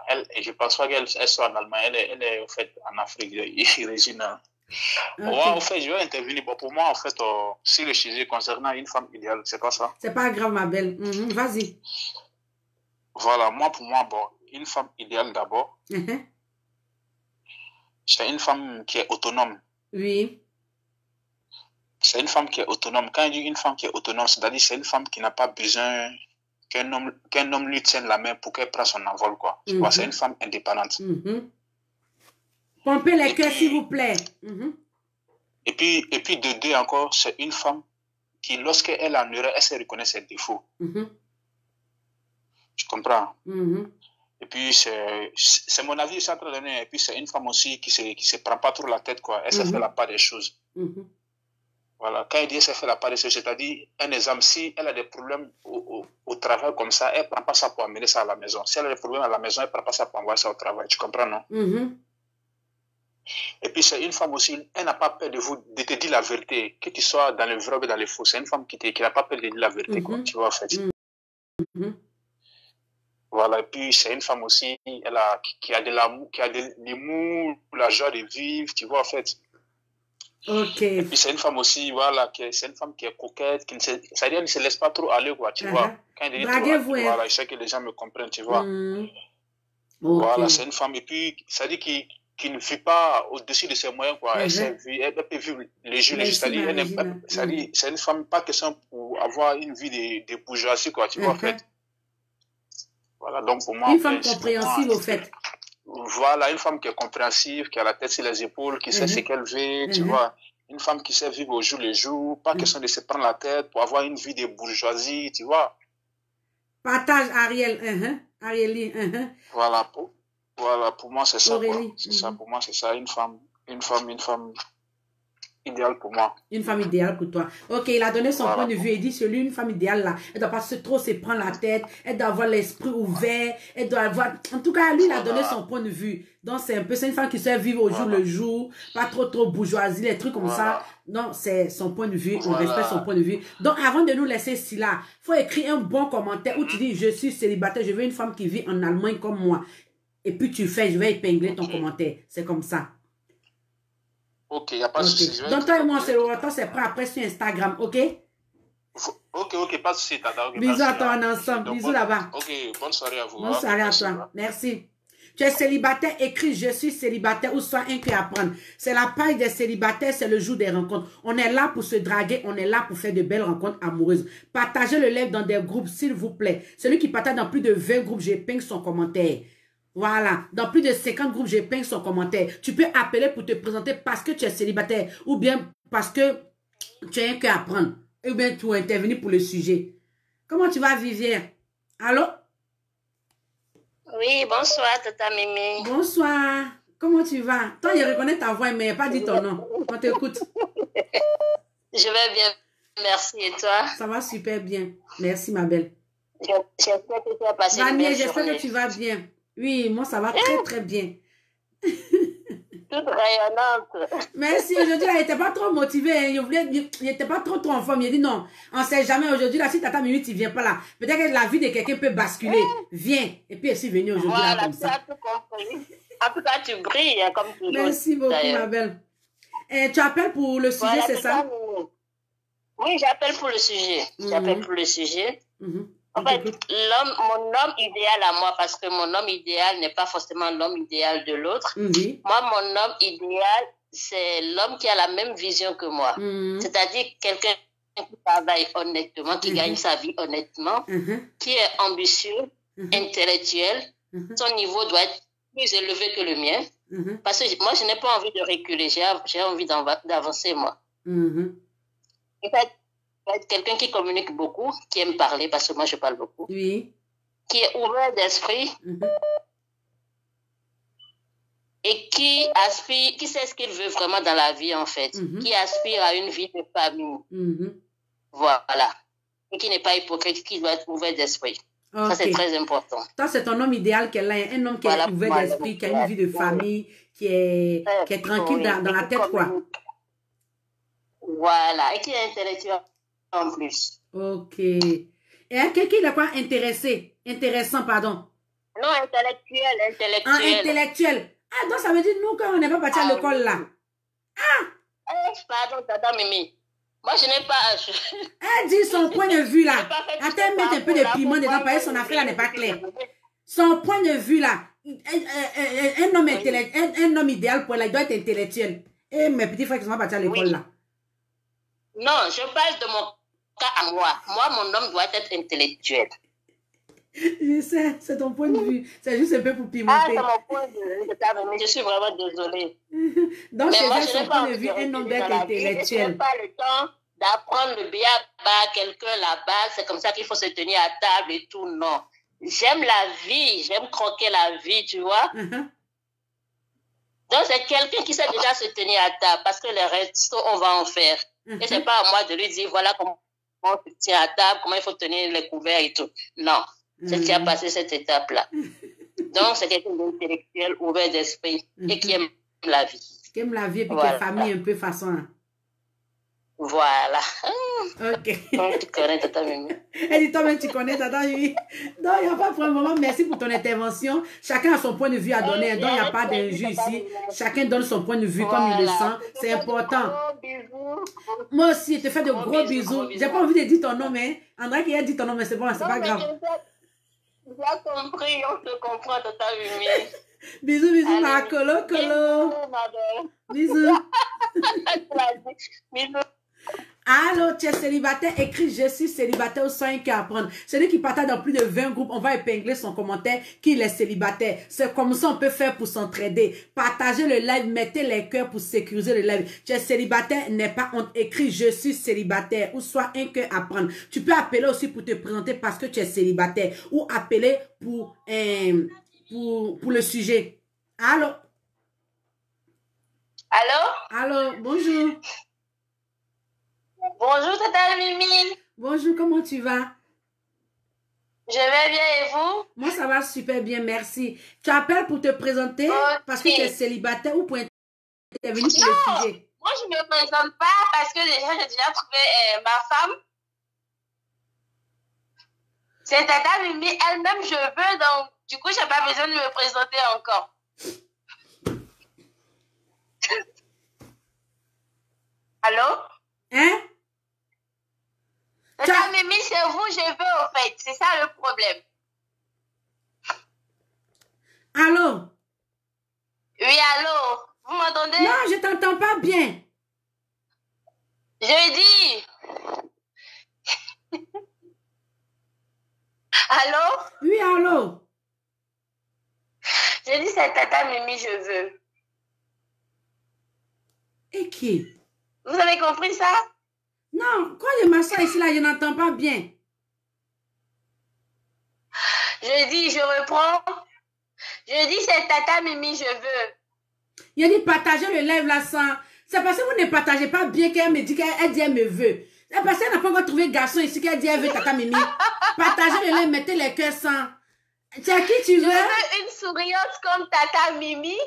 Elle, et je pense pas qu'elle soit en Allemagne. Elle est, en fait, en Afrique, Regina. Okay. Ouais, en fait, je vais intervenir. Bon, pour moi, en fait, si le sujet concernant une femme idéale, c'est pas ça. C'est pas grave, ma belle. Vas-y. Voilà, pour moi, bon, une femme idéale d'abord, c'est une femme qui est autonome. Oui. C'est une femme qui est autonome. Quand je dis une femme qui est autonome, c'est-à-dire c'est une femme qui n'a pas besoin qu'un homme lui tienne la main pour qu'elle prenne son envol, quoi. Tu vois, c'est une femme indépendante. Pompez les cœurs, s'il vous plaît. Et puis de deux encore, c'est une femme qui, lorsqu'elle en erreur, elle se reconnaît ses défauts. Tu comprends? Et puis, c'est mon avis, je suis en train de donner. Et puis, c'est une femme aussi qui se prend pas trop la tête, quoi. Elle se fait la part des choses. Voilà. Quand elle dit elle se fait la part des choses, c'est-à-dire, un exemple, si elle a des problèmes au travail comme ça, elle prend pas ça pour amener ça à la maison. Si elle a des problèmes à la maison, elle prend pas ça pour envoyer ça au travail. Tu comprends, non? Et puis, c'est une femme aussi, elle n'a pas peur de te dire la vérité. Que tu sois dans le vrai ou dans le faux, c'est une femme qui n'a pas peur de dire la vérité, quoi. Tu vois, en fait. Voilà, et puis c'est une femme aussi, qui a de l'amour, qui a de l'humour, la joie de vivre, tu vois, en fait. Ok. Et puis c'est une femme aussi, voilà, c'est une femme qui est coquette, c'est-à-dire elle ne se laisse pas trop aller, quoi, tu vois. Quand elle dit trop, voilà, je sais que les gens me comprennent, tu vois. Voilà, c'est une femme, et puis, c'est-à-dire qui ne vit pas au-dessus de ses moyens, quoi. Elle peut vivre les jours, c'est-à-dire, c'est une femme, pas question pour avoir une vie de bourgeoisie, quoi, tu vois, en fait. Voilà, donc pour moi, une femme compréhensive, au fait. Voilà, une femme qui est compréhensive, qui a la tête sur les épaules, qui sait ce qu'elle veut, tu vois. Une femme qui sait vivre au jour le jour, pas question de se prendre la tête pour avoir une vie de bourgeoisie, tu vois. Partage, Ariel. Arieli. Voilà, pour moi, c'est ça, quoi. C'est ça, pour moi, c'est ça, une femme idéale pour moi. Une femme idéale pour toi. Ok, il a donné son point de vue. Il dit, celui, une femme idéale là, elle doit pas trop se prendre la tête, elle doit avoir l'esprit ouvert, elle doit avoir... En tout cas, lui, il a donné son point de vue. Donc, c'est une femme qui sait vivre au jour le jour, pas trop bourgeoisie, les trucs comme ça. Non, c'est son point de vue, on respecte son point de vue. Donc, avant de nous laisser ici là, faut écrire un bon commentaire où tu dis, je suis célibataire, je veux une femme qui vit en Allemagne comme moi. Et puis tu fais, je vais épingler ton commentaire. C'est comme ça. Ok, il n'y a pas de souci. Donc toi et moi, c'est prêt après sur Instagram, ok? Ok, pas de souci, Tata. Bisous à toi, on est ensemble. Bisous là-bas. Ok, bonne soirée à vous. Bonne soirée à toi. Merci. Tu es célibataire, écris je suis célibataire ou soit un qui apprendre. C'est la paille des célibataires, c'est le jour des rencontres. On est là pour se draguer, on est là pour faire de belles rencontres amoureuses. Partagez le live dans des groupes, s'il vous plaît. Celui qui partage dans plus de 20 groupes, j'épingle son commentaire. Voilà, dans plus de 50 groupes, j'épingle son commentaire. Tu peux appeler pour te présenter parce que tu es célibataire ou bien parce que tu as un cœur à prendre. Ou bien tu vas intervenir pour le sujet. Comment tu vas, Vivière? Allô? Oui, bonsoir, Tata Mimi. Bonsoir. Comment tu vas? Toi, je reconnais ta voix, mais pas dit ton nom. On t'écoute. Je vais bien, merci. Et toi? Ça va super bien. Merci, ma belle. J'espère que tu as passé une belle journée. J'espère que tu vas bien. Oui, moi, ça va très, très bien. Toute rayonnante. Merci. Aujourd'hui, il n'était pas trop motivé. Hein. Il n'était pas trop en forme. Il a dit non, on ne sait jamais. Aujourd'hui, là, si Tata Mimi, tu ne viens pas là, peut-être que la vie de quelqu'un peut basculer. Viens. Et puis, elle est venue aujourd'hui voilà, là comme ça. Tout compris. En tout cas, tu brilles comme toujours. Merci beaucoup, ma belle. Et tu appelles pour le sujet, voilà, c'est ça? Oui, j'appelle pour le sujet. J'appelle pour le sujet. En fait, mon homme idéal à moi, parce que mon homme idéal n'est pas forcément l'homme idéal de l'autre. Moi, mon homme idéal, c'est l'homme qui a la même vision que moi. C'est-à-dire quelqu'un qui travaille honnêtement, qui gagne sa vie honnêtement, qui est ambitieux, intellectuel. Son niveau doit être plus élevé que le mien. Parce que moi, je n'ai pas envie de reculer. J'ai envie d'avancer, moi. En fait, quelqu'un qui communique beaucoup, qui aime parler, parce que moi je parle beaucoup, qui est ouvert d'esprit et qui aspire, qui sait ce qu'il veut vraiment dans la vie en fait, qui aspire à une vie de famille. Voilà. Et qui n'est pas hypocrite, qui doit être ouvert d'esprit. Ça c'est très important. Ça c'est ton homme idéal qu'elle a, un homme qui est ouvert d'esprit, qui a une vie de famille, qui est tranquille dans la tête quoi. Voilà, et qui est intellectuel. En plus. Ok. Et quelqu'un qui est quoi? Intéressant, pardon. Non, intellectuel. Ah, intellectuel. Ah, donc ça veut dire nous quand on n'est pas parti à l'école là. Ah! Pardon, Tata Mimi. Moi, je n'ai pas... Elle dit son point de vue là. Attends, mettre un peu de piment dedans parce que son affaire là n'est pas claire. Son point de vue là. Un homme intellectuel, un homme idéal pour elle, il doit être intellectuel. Et mes petits frères qui sont partis à l'école là. Non, je parle de mon cas à moi. Moi, mon homme doit être intellectuel. Je sais, c'est ton point de vue. C'est juste un peu pour pimenter. Ah, c'est mon point de vue. Mais je suis vraiment désolée. Donc, c'est son point de vue, un homme doit être intellectuel. Je n'ai pas le temps d'apprendre le béaba à quelqu'un là-bas. C'est comme ça qu'il faut se tenir à table et tout. Non. J'aime la vie. J'aime croquer la vie, tu vois. Donc, c'est quelqu'un qui sait déjà se tenir à table parce que les restos, on va en faire. Et c'est pas à moi de lui dire, voilà comment on se tient à table, comment il faut tenir les couverts et tout. Non, c'est qui a passé cette étape-là. Donc, c'est quelqu'un d'intellectuel, ouvert d'esprit et qui aime la vie. Qui aime la vie et puis qui a famille un peu façon. Voilà. Ok. Tu connais Tata Mimi. Elle dit, toi-même, tu connais Tata Mimi. Donc, il n'y a pas pour un moment. Merci pour ton intervention. Chacun a son point de vue à donner. Donc, il n'y a pas d'injure ici. Chacun donne son point de vue comme il le sent. C'est important. Moi aussi, je te fais de gros bisous. J'ai pas envie de dire ton nom, mais André qui a dit ton nom, mais c'est bon, c'est pas grave. J'ai compris, on se comprend, Tata Mimi. Bisous, ma colo. Bisous. Bisous. Allô, tu es célibataire, écris je suis célibataire ou 5 à apprendre. Celui qui partage dans plus de 20 groupes, on va épingler son commentaire qu'il est célibataire. C'est comme ça on peut faire pour s'entraider. Partagez le live, mettez les cœurs pour sécuriser le live. Tu es célibataire, n'est pas honte, écris je suis célibataire ou soit un cœur à prendre. Tu peux appeler aussi pour te présenter parce que tu es célibataire ou appeler pour le sujet. Allô? Allô, bonjour. Bonjour, Tata Mimi. Bonjour, comment tu vas? Je vais bien et vous? Moi, ça va super bien, merci. Tu appelles pour te présenter parce que tu es célibataire ou pour intervenir sur le sujet? Moi, je ne me présente pas parce que déjà, j'ai déjà trouvé ma femme. C'est Tata Mimi elle-même, je veux, donc du coup, je n'ai pas besoin de me présenter encore. Allô? Hein? Tata Mimi, c'est vous, je veux au fait. C'est ça le problème. Allô? Oui, allô? Vous m'entendez? Non, je t'entends pas bien. Je dis. Allô? Oui, allô? Je dis c'est Tata Mimi, je veux. Et qui? Vous avez compris ça? Non, quand je m'assois ici, là, je n'entends pas bien. Je dis, je reprends. Je dis, c'est Tata Mimi, je veux. Il a dit partager le live là sans... C'est parce que vous ne partagez pas bien qu'elle me dit qu'elle dit elle me veut. C'est parce qu'elle n'a pas encore trouvé garçon ici qu'elle dit elle veut Tata Mimi. Partagez le live, mettez les cœurs sans... C'est à qui tu veux? Je veux une souriante comme Tata Mimi.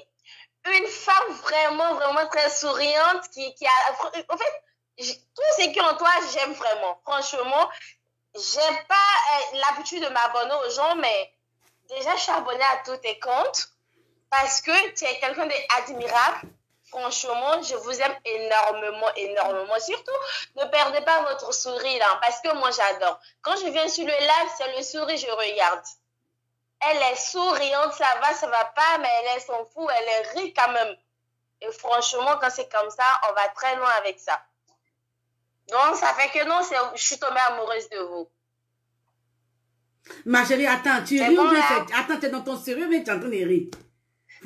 une femme vraiment, vraiment très souriante qui a... En fait, tout ce qui est en toi, j'aime vraiment. Franchement, j'ai pas l'habitude de m'abonner aux gens, mais déjà, je suis abonnée à tous tes comptes parce que tu es quelqu'un d'admirable. Franchement, je vous aime énormément, énormément. Surtout, ne perdez pas votre sourire, là, parce que moi, j'adore. Quand je viens sur le live, c'est le sourire, je regarde. Elle est souriante, ça va pas, mais elle s'en fout, elle rit quand même. Et franchement, quand c'est comme ça, on va très loin avec ça. Donc, ça fait que non, je suis tombée amoureuse de vous. Ma chérie, attends, tu ris ou bien attends, tu es dans ton sérieux, mais tu es en train de rire.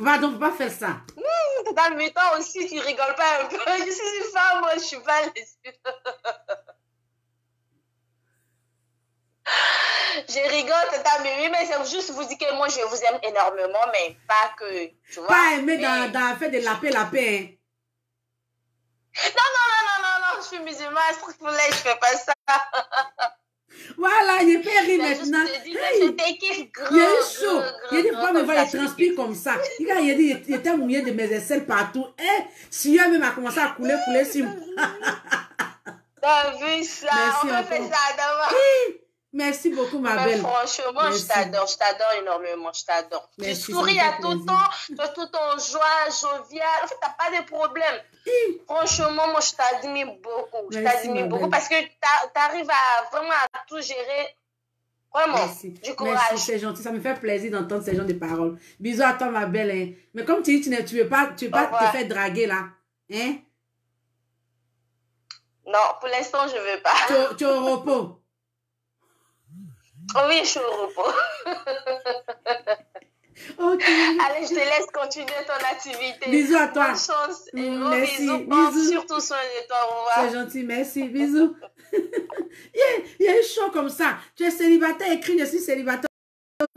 Pardon, faut pas faire ça. Dans le temps aussi, tu rigoles pas un peu. Je suis une femme, moi, je suis pas lesbienne. Je rigole, tata Mimi, mais c'est juste vous dire que moi, je vous aime énormément, mais pas que, tu vois. Pas aimer dans le fait de lapin. Hein. Non, je suis musulmane, je fais pas ça. Voilà, il peut rire maintenant. Il y a eu chaud. Il y a des fois, il transpire comme ça. Il a dit, il était mouillé de mes aisselles partout. Et si il même a commencé à couler sur moi. T'as vu ça? Merci, on fait ça d'abord. Merci beaucoup, ma belle. Franchement, merci. je t'adore énormément, je t'adore. Tu souris à tout temps, tu as tout ton joie, jovial. En fait, t'as pas de problème. Franchement, moi, je t'admire beaucoup. Je t'admire beaucoup parce que tu arrives vraiment à tout gérer. Vraiment, merci. Du courage. Merci, c'est gentil. Ça me fait plaisir d'entendre ces gens de paroles. Bisous à toi, ma belle. Hein. Mais comme tu dis, tu veux pas te faire draguer, là. Hein? Non, pour l'instant, je veux pas. Tu es au repos? Oh oui, je suis au repos. Okay. Allez, je te laisse continuer ton activité. Bisous à toi. Bonne chance. Et merci. Bisous. Prends surtout soin de toi. Au revoir. C'est gentil, merci. Bisous. Il y a eu chaud comme ça. Tu es célibataire, écrit, je suis célibataire.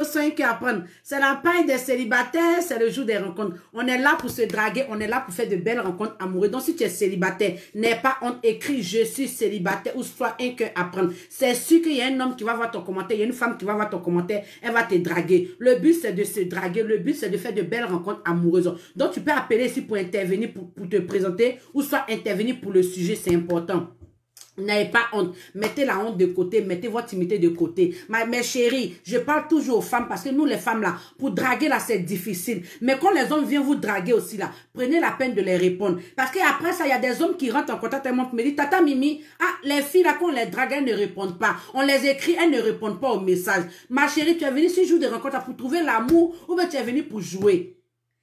C'est la paille des célibataires, c'est le jour des rencontres. On est là pour se draguer, on est là pour faire de belles rencontres amoureuses. Donc si tu es célibataire, n'aie pas honte, écris je suis célibataire ou soit un cœur à prendre. C'est sûr qu'il y a un homme qui va voir ton commentaire, il y a une femme qui va voir ton commentaire, elle va te draguer. Le but c'est de se draguer, le but c'est de faire de belles rencontres amoureuses. Donc tu peux appeler ici pour intervenir, pour te présenter ou soit intervenir pour le sujet, c'est important. N'ayez pas honte. Mettez la honte de côté. Mettez votre timidité de côté. Mes chéris, je parle toujours aux femmes parce que nous, les femmes, là, pour draguer, là, c'est difficile. Mais quand les hommes viennent vous draguer aussi, là, prenez la peine de les répondre. Parce qu'après ça, il y a des hommes qui rentrent en contact avec moi et me disent, Tata Mimi, les filles, là, quand on les drague, elles ne répondent pas. On les écrit, elles ne répondent pas aux messages. Ma chérie, tu es venue ce jour de rencontre pour trouver l'amour ou bien tu es venue pour jouer.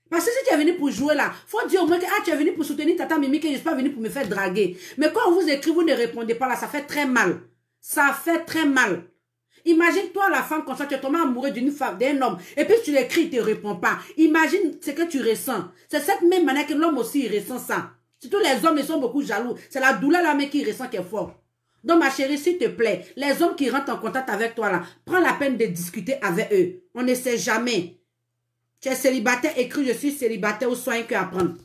Parce que si tu es venu pour jouer là, il faut dire au moins que tu es venu pour soutenir Tata Mimi, que je ne suis pas venu pour me faire draguer. Mais quand on vous écrit, vous ne répondez pas là, ça fait très mal. Ça fait très mal. Imagine toi la femme comme ça, tu es tombé amoureux d'une femme, d'un homme, et puis tu l'écris, il ne te répond pas. Imagine ce que tu ressens. C'est cette même manière que l'homme aussi il ressent ça. Surtout les hommes, ils sont beaucoup jaloux. C'est la douleur là mais qui ressent qui est fort. Donc ma chérie, s'il te plaît, les hommes qui rentrent en contact avec toi là, prends la peine de discuter avec eux. On ne sait jamais. Tu es célibataire, écris je suis célibataire ou soit un cœur à prendre.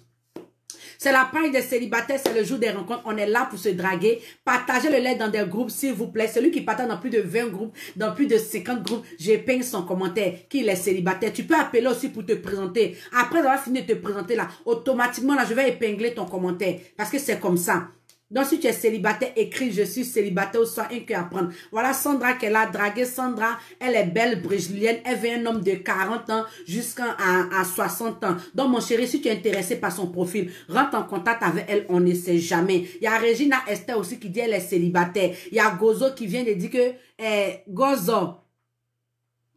C'est la paille des célibataires, c'est le jour des rencontres. On est là pour se draguer. Partagez le lait dans des groupes, s'il vous plaît. Celui qui partage dans plus de 20 groupes, dans plus de 50 groupes, j'épingle son commentaire qu'il est célibataire. Tu peux appeler aussi pour te présenter. Après avoir fini de te présenter là, automatiquement là, je vais épingler ton commentaire. Parce que c'est comme ça. Donc, si tu es célibataire, écris « Je suis célibataire » ou soit un cœur à prendre. Voilà Sandra qui est là, draguée. Sandra, elle est belle, brésilienne. Elle veut un homme de 40 ans jusqu'à 60 ans. Donc, mon chéri, si tu es intéressé par son profil, rentre en contact avec elle, on ne sait jamais. Il y a Regina Esther aussi qui dit elle est célibataire. Il y a Gozo qui vient de dire que Gozo,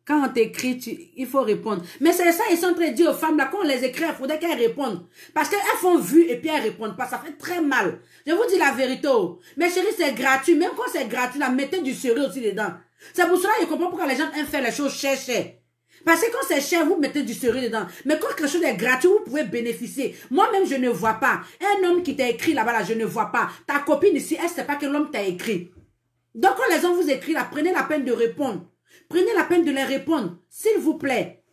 quand on t'écrit, il faut répondre. Mais c'est ça, ils sont en train de dire aux femmes, là, quand on les écrit, il faudrait qu'elles répondent. Parce qu'elles font vue et puis elles répondent pas. Ça fait très mal. Je vous dis la vérité. Mais chérie, c'est gratuit. Même quand c'est gratuit, là, mettez du sérieux aussi dedans. C'est pour cela que je comprends pourquoi les gens aiment faire les choses cher. Parce que quand c'est cher, vous mettez du sérieux dedans. Mais quand quelque chose est gratuit, vous pouvez bénéficier. Moi-même, je ne vois pas. Un homme qui t'a écrit là-bas, là, je ne vois pas. Ta copine ici, elle ne sait pas que l'homme t'a écrit. Donc, quand les hommes vous écrivent là, prenez la peine de répondre. Prenez la peine de les répondre, s'il vous plaît.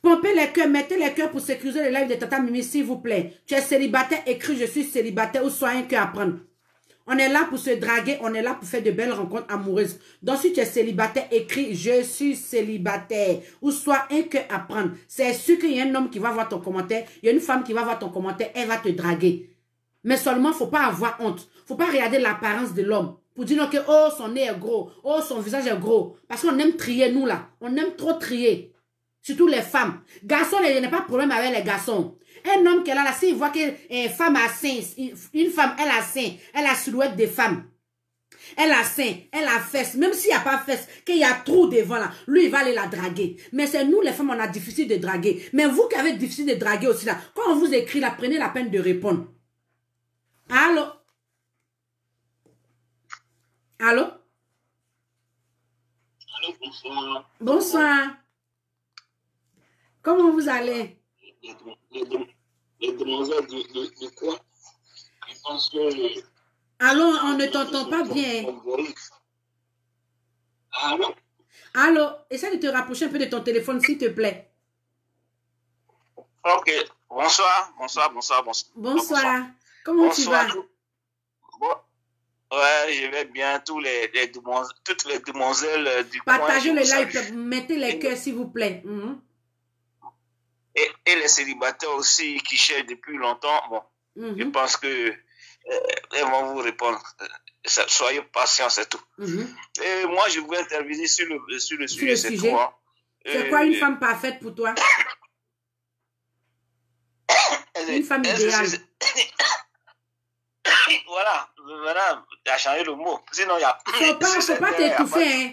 Pompez les cœurs, mettez les cœurs pour sécuriser le live de Tata Mimi, s'il vous plaît. Tu es célibataire, écris je suis célibataire ou soit un cœur à prendre. On est là pour se draguer, on est là pour faire de belles rencontres amoureuses. Donc, si tu es célibataire, écris « Je suis célibataire » ou soit un cœur à prendre. C'est sûr qu'il y a un homme qui va voir ton commentaire, il y a une femme qui va voir ton commentaire, elle va te draguer. Mais seulement, il ne faut pas avoir honte. Il ne faut pas regarder l'apparence de l'homme pour dire que oh, son nez est gros, oh, son visage est gros. Parce qu'on aime trier, nous, là. On aime trop trier. Surtout les femmes. Garçons, il n'y a pas de problème avec les garçons. Un homme qui est là, s'il voit qu'une femme a sein, une femme, elle a sein, elle a silhouette de femme. Elle a sein, elle a fesse. Même s'il n'y a pas fesse, qu'il y a trou devant là, lui, il va aller la draguer. Mais c'est nous, les femmes, on a difficile de draguer. Mais vous qui avez difficile de draguer aussi là, quand on vous écrit là, prenez la peine de répondre. Allô? Allô? Allô, bonsoir. Bonsoir. Comment vous allez? Les demoiselles de quoi? Je pense que... Allô, on ne t'entend pas bien. Allô? Allô, essaie de te rapprocher un peu de ton téléphone, s'il te plaît. Ok, bonsoir. Bonsoir. Comment tu vas? Bon. Ouais, je vais bien. Toutes les demoiselles du coin. Partagez le live, mettez les cœurs, s'il vous plaît. Et les célibataires aussi qui cherchent depuis longtemps. Bon, je pense que elles vont vous répondre. Soyez patients, c'est tout. Et moi, je voulais intervenir sur le sujet. C'est quoi? C'est quoi une femme parfaite pour toi? Une femme idéale. Voilà, tu as changé le mot. Sinon, il y a... Faut pas t'étouffer,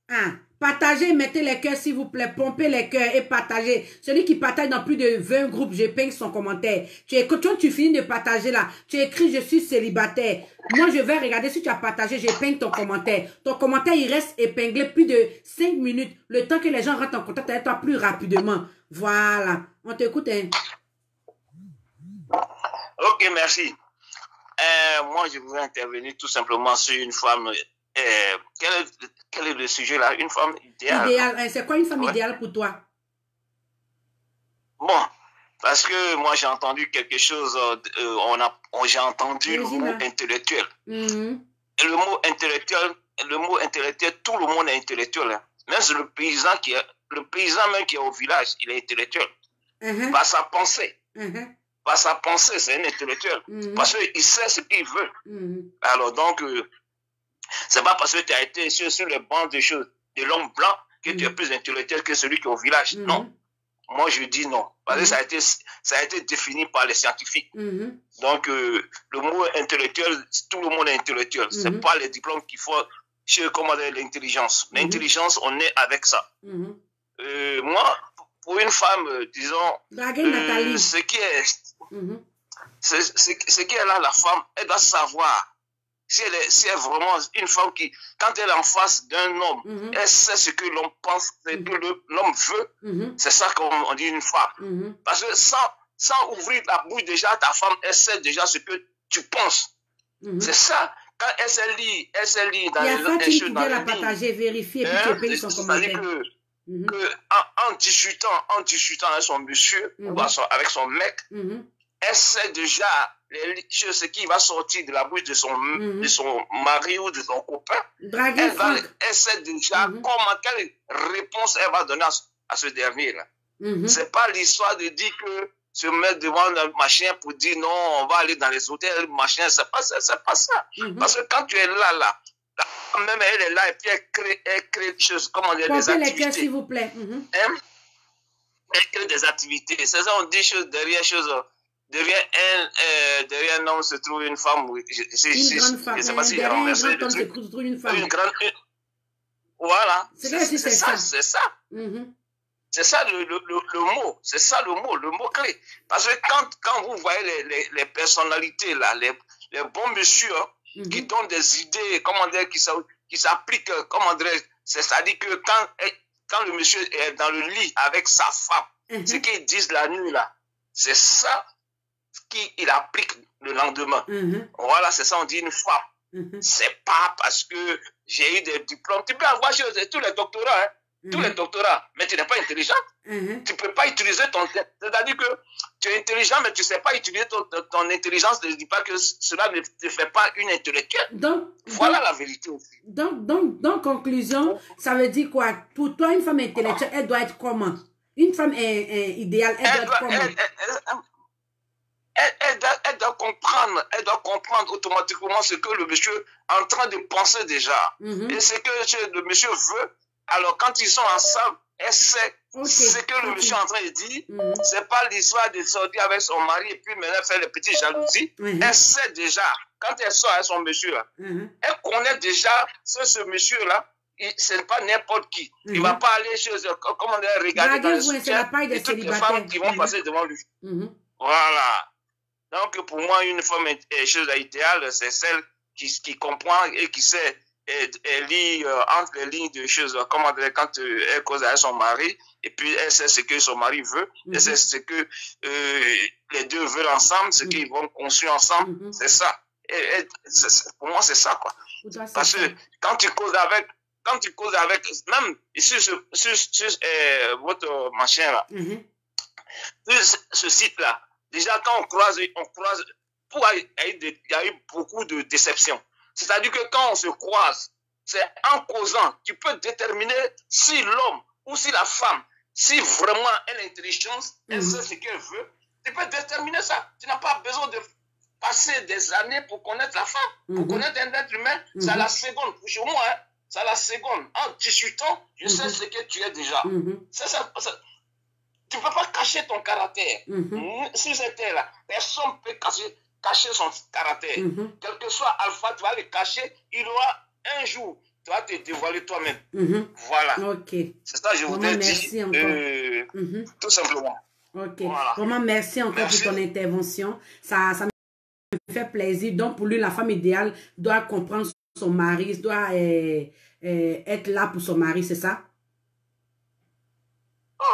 hein. Partagez, mettez les cœurs, s'il vous plaît. Pompez les cœurs et partagez. Celui qui partage dans plus de 20 groupes, je pingue son commentaire. Quand tu finis de partager là, tu écris « Je suis célibataire ». Moi, je vais regarder si tu as partagé, je pingue ton commentaire. Ton commentaire, il reste épinglé plus de 5 minutes. Le temps que les gens rentrent en contact avec toi plus rapidement. Voilà. On t'écoute, hein. Ok, merci. Moi, je voudrais intervenir tout simplement sur une femme. Quel est le sujet là? Une femme idéale. Idéale. C'est quoi une femme idéale pour toi? Bon, parce que moi j'ai entendu quelque chose, j'ai entendu le mot intellectuel. Et le mot intellectuel, tout le monde est intellectuel. Hein. Même le paysan même qui est au village, il est intellectuel. Par sa pensée. Par sa pensée, c'est un intellectuel. Parce qu'il sait ce qu'il veut. Alors donc, c'est pas parce que tu as été sur les bancs de l'homme blanc que tu es plus intellectuel que celui qui est au village. Non. Moi, je dis non. Parce que ça a été défini par les scientifiques. Donc, le mot intellectuel, tout le monde est intellectuel. C'est pas les diplômes qu'il faut chez l'intelligence. L'intelligence, on est avec ça. Moi, pour une femme, disons, ce qui est là, la femme, elle doit savoir si elle est vraiment une femme qui, quand elle est en face d'un homme, elle sait ce que l'homme pense, ce que l'homme veut. C'est ça qu'on dit une femme. Parce que sans ouvrir la bouche déjà, ta femme, elle sait déjà ce que tu penses. C'est ça. Quand elle s'est lit dans les choses, dans la partager, vérifier, puis tu payes son commentaire. En discutant avec son monsieur, ou avec son mec, elle sait déjà ce qui va sortir de la bouche de son mari ou de son copain. Elle sait déjà quelle réponse elle va donner à ce dernier-là. C'est pas l'histoire de dire que se mettre devant un machin pour dire non, on va aller dans les hôtels, machin, c'est pas ça. Parce que quand tu es là, même elle est là et puis elle crée des choses, comment dire, des activités. Les cœurs, s'il vous plaît. Elle crée des activités. C'est ça, on dit chose derrière chose. Derrière un homme se trouve une femme. Une grande femme. Je sais pas si derrière un grand homme se trouve une femme. Voilà. C'est ça. C'est ça. C'est ça le mot. C'est ça le mot clé. Parce que quand vous voyez les personnalités là, les bons messieurs qui donnent des idées, comment dire, qui s'appliquent, comment dire, c'est-à-dire que quand le monsieur est dans le lit avec sa femme, ce qu'ils disent la nuit là, c'est ça qu'il applique le lendemain. Voilà, c'est ça, on dit une femme. C'est pas parce que j'ai eu des diplômes. Tu peux avoir tous les doctorats, hein. tous les doctorats, mais tu n'es pas intelligent. Tu ne peux pas utiliser ton... C'est-à-dire que tu es intelligent, mais tu ne sais pas utiliser ton intelligence. Ne dis pas que cela ne te fait pas une intellectuelle. Voilà la vérité aussi. Donc, conclusion, ça veut dire quoi? Pour toi, une femme intellectuelle, elle doit être comment? Une femme idéale, elle doit être comment? Elle doit comprendre automatiquement ce que le monsieur est en train de penser déjà. Et ce que le monsieur veut. Alors, quand ils sont ensemble, elle sait ce que le monsieur est en train de dire. C'est pas l'histoire de sortir avec son mari et puis maintenant faire les petites jalousies. Elle sait déjà, quand elle sort avec son monsieur, là, elle connaît déjà ce monsieur-là. Ce n'est pas n'importe qui. Il ne va pas aller chez eux, comme on a regardé dans les soutiens, et toutes les femmes qui vont passer devant lui. Voilà. Donc, pour moi, une femme chose idéale, c'est celle qui comprend et qui sait lire entre les lignes de choses, comment dire, quand elle cause avec son mari, et puis elle sait ce que son mari veut, elle sait ce que les deux veulent ensemble, ce qu'ils vont construire ensemble, c'est ça. Pour moi, c'est ça, quoi. Parce que quand tu causes avec, même sur votre machin là, sur ce site-là, déjà, quand on croise, il y a eu beaucoup de déceptions. C'est-à-dire que quand on se croise, c'est en causant, tu peux déterminer si l'homme ou si la femme, si vraiment elle a l'intelligence, elle sait ce qu'elle veut, tu peux déterminer ça. Tu n'as pas besoin de passer des années pour connaître la femme. Pour connaître un être humain, c'est à la seconde. Chez moi, hein, c'est à la seconde. En 18 ans, je sais ce que tu es déjà. Tu ne peux pas cacher ton caractère. Sur cette terre-là, personne ne peut cacher son caractère. Quel que soit Alpha, tu vas le cacher. Il aura un jour, tu vas te dévoiler toi-même. Voilà. C'est ça que je voudrais dire. Tout simplement. Voilà. Vraiment, merci encore pour ton intervention. Ça me fait plaisir. Donc, pour lui, la femme idéale doit comprendre son mari, doit être là pour son mari, c'est ça? Oui.